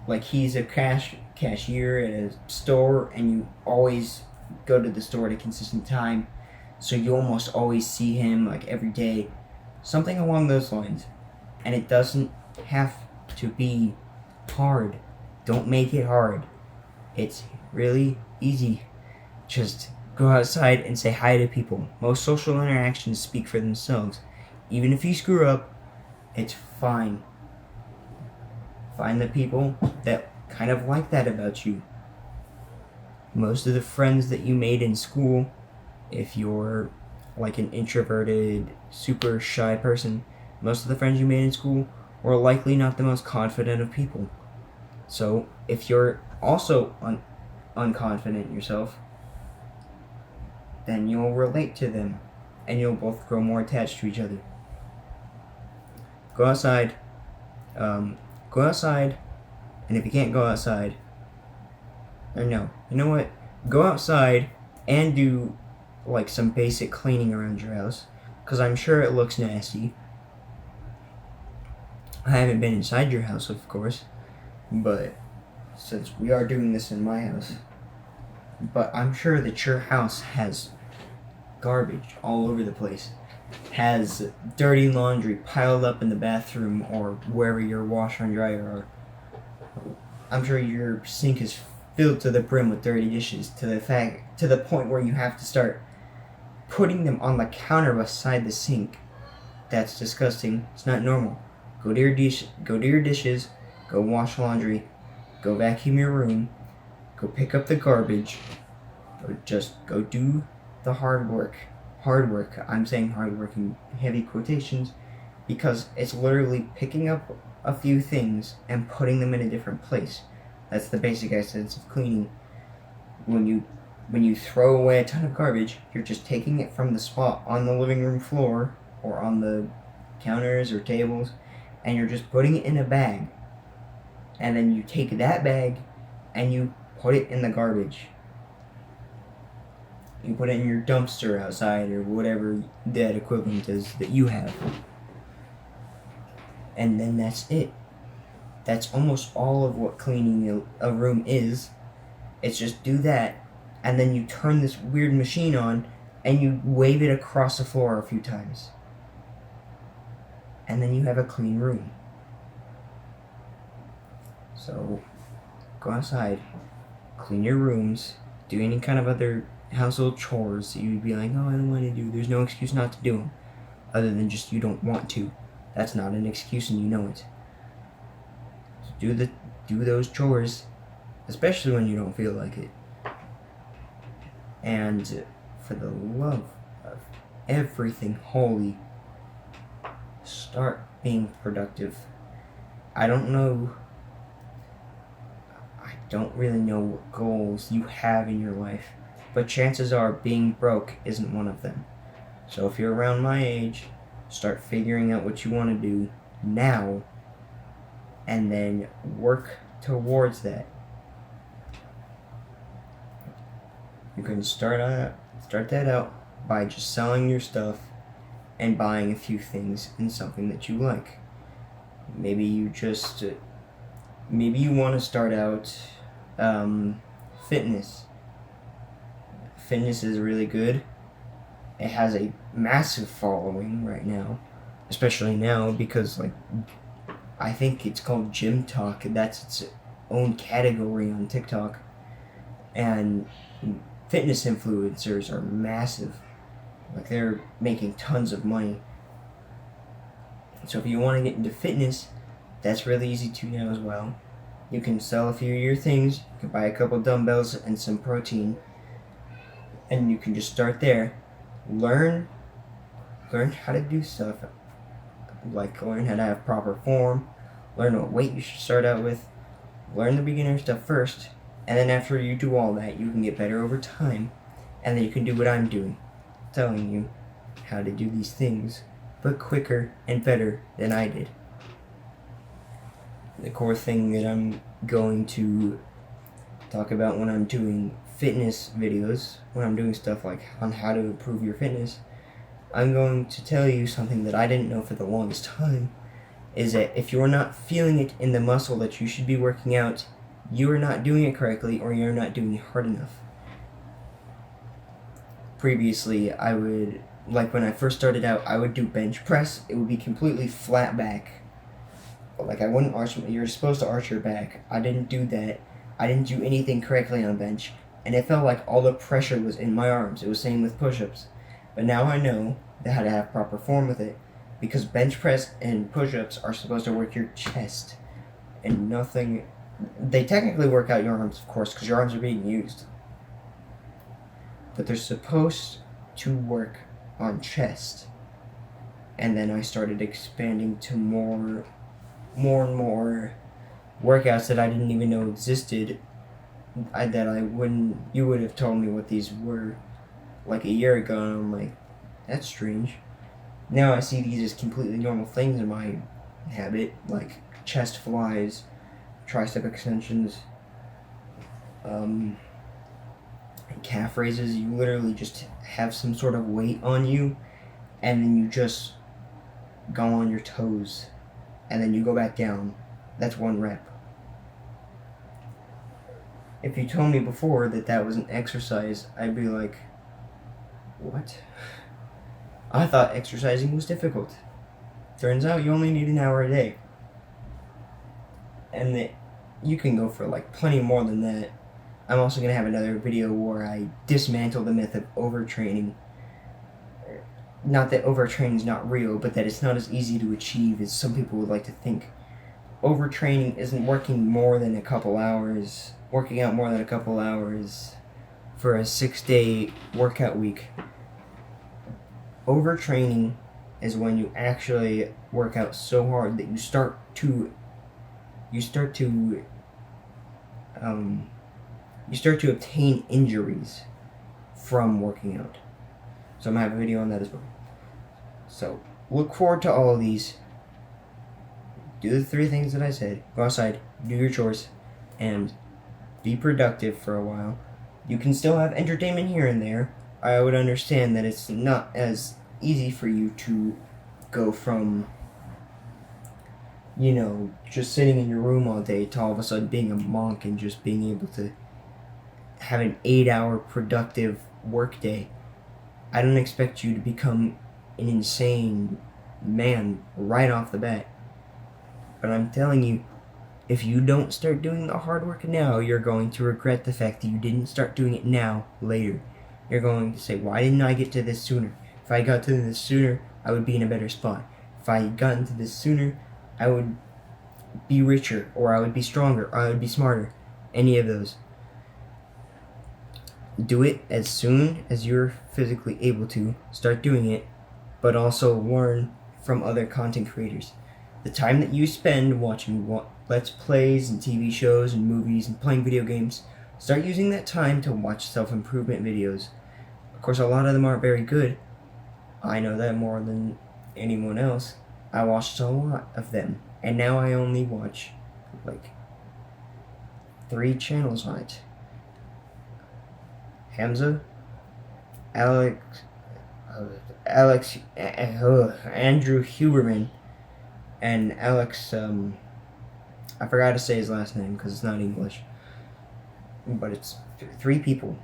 like he's a cashier at a store and you always go to the store at a consistent time, so you almost always see him like every day, something along those lines. And it doesn't have to be hard. Don't make it hard. It's really easy. Just go outside and say hi to people. Most social interactions speak for themselves. Even if you screw up, it's fine. Find the people that kind of like that about you. Most of the friends that you made in school, if you're like an introverted, super shy person, most of the friends you made in school were likely not the most confident of people. So if you're also unconfident yourself, then you'll relate to them and you'll both grow more attached to each other. Go outside. Go outside, and if you can't go outside, or no, you know what? Go outside and do like some basic cleaning around your house, because I'm sure it looks nasty. I haven't been inside your house, of course, but since we are doing this in my house, but I'm sure that your house has garbage all over the place, has dirty laundry piled up in the bathroom or wherever your washer and dryer are. I'm sure your sink is filled to the brim with dirty dishes to the point where you have to start putting them on the counter beside the sink. That's disgusting. It's not normal. Go to your dishes, go wash laundry, go vacuum your room, go pick up the garbage, go do the hard work. Hard work. I'm saying hard work in heavy quotations because it's literally picking up a few things and putting them in a different place. That's the basic essence of cleaning. When you throw away a ton of garbage, you're just taking it from the spot on the living room floor or on the counters or tables, and you're just putting it in a bag. And then you take that bag and you put it in the garbage. You put it in your dumpster outside or whatever that equivalent is that you have. And then that's it. That's almost all of what cleaning a room is. It's just do that, and then you turn this weird machine on and you wave it across the floor a few times. And then you have a clean room. So go outside, clean your rooms, do any kind of other household chores that you'd be like, oh, I don't want to do. There's no excuse not to do them, other than just you don't want to. That's not an excuse, and you know it. So do those chores, especially when you don't feel like it. And for the love of everything holy, start being productive. I don't really know what goals you have in your life, but chances are being broke isn't one of them. So if you're around my age, start figuring out what you want to do now, and then work towards that. You can start that out by just selling your stuff and buying a few things in something that you like. Maybe you want to start out fitness. Fitness is really good. It has a massive following right now, especially now because I think it's called Gym Talk. That's its own category on TikTok, and fitness influencers are massive. They're making tons of money. So if you want to get into fitness, that's really easy too now as well. You can sell a few of your things. You can buy a couple dumbbells and some protein, and you can just start there. Learn how to do stuff, learn how to have proper form, learn what weight you should start out with, learn the beginner stuff first, and then after you do all that, you can get better over time, and then you can do what I'm doing, telling you how to do these things, but quicker and better than I did. The core thing that I'm going to talk about when I'm doing fitness videos, when I'm doing stuff on how to improve your fitness, I'm going to tell you something that I didn't know for the longest time, is that if you're not feeling it in the muscle that you should be working out, you are not doing it correctly, or you're not doing it hard enough. Previously, when I first started out, I would do bench press. It would be completely flat back, like I wouldn't arch. You're supposed to arch your back. I didn't do that. I didn't do anything correctly on bench, and it felt like all the pressure was in my arms. It was same with push-ups, but now I know how to have proper form with it, because bench press and push-ups are supposed to work your chest, and nothing. They technically work out your arms, of course, because your arms are being used, but they're supposed to work on chest. And then I started expanding to more and more workouts that I didn't even know existed. You would have told me what these were like a year ago, and I'm like, that's strange. Now I see these as completely normal things in my habit, like chest flies, tricep extensions, and calf raises. You literally just have some sort of weight on you, and then you just go on your toes, and then you go back down. That's 1 rep. If you told me before that was an exercise, I'd be like, what? I thought exercising was difficult. Turns out you only need an hour a day. And that you can go for like plenty more than that. I'm also going to have another video where I dismantle the myth of overtraining. Not that overtraining is not real, but that it's not as easy to achieve as some people would like to think. Overtraining isn't working out more than a couple hours for a 6-day workout week. Overtraining is when you actually work out so hard that you start to obtain injuries from working out. So I'm going to have a video on that as well. So look forward to all of these. Do the 3 things that I said. Go outside, do your chores, and be productive for a while. You can still have entertainment here and there. I would understand that it's not as easy for you to go from, just sitting in your room all day to all of a sudden being a monk and just being able to have an 8-hour productive work day. I don't expect you to become an insane man right off the bat. But I'm telling you, if you don't start doing the hard work now, you're going to regret the fact that you didn't start doing it now, later. You're going to say, why didn't I get to this sooner? If I got to this sooner, I would be in a better spot. If I had gotten to this sooner, I would be richer, or I would be stronger, or I would be smarter. Any of those. Do it as soon as you're physically able to. Start doing it, but also learn from other content creators. The time that you spend watching Let's Plays and TV shows and movies and playing video games, start using that time to watch self-improvement videos. Of course, a lot of them aren't very good. I know that more than anyone else. I watched a lot of them, and now I only watch like 3 channels on it. Hamza, Andrew Huberman, and Alex, I forgot to say his last name because it's not English, but it's 3 people.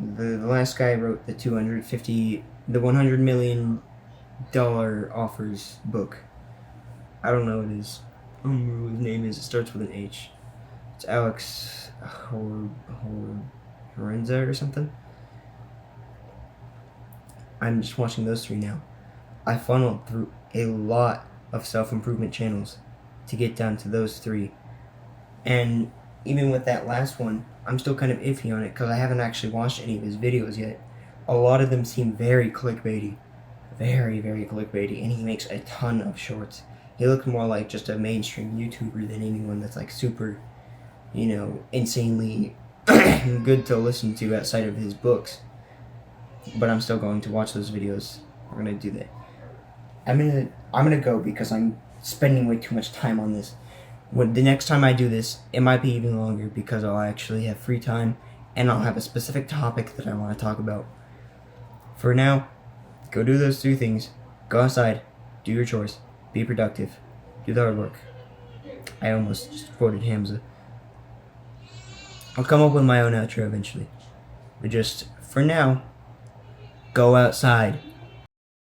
The last guy wrote the $100 million offers book. I don't know what his name is. It starts with an H. It's Alex Horenza or something. I'm just watching those 3 now. I funneled through a lot of self-improvement channels to get down to those 3. And even with that last one, I'm still kind of iffy on it because I haven't actually watched any of his videos yet. A lot of them seem very clickbaity. Very, very clickbaity. And he makes a ton of shorts. He looks more like just a mainstream YouTuber than anyone that's like super, insanely good to listen to outside of his books. But I'm still going to watch those videos. We're gonna do that. I'm gonna go because I'm spending way too much time on this. When the next time I do this, it might be even longer because I'll actually have free time and I'll have a specific topic that I want to talk about. For now, go do those 3 things. Go outside, do your chores, be productive, do the hard work. I almost just quoted Hamza. I'll come up with my own outro eventually. But just, for now, go outside.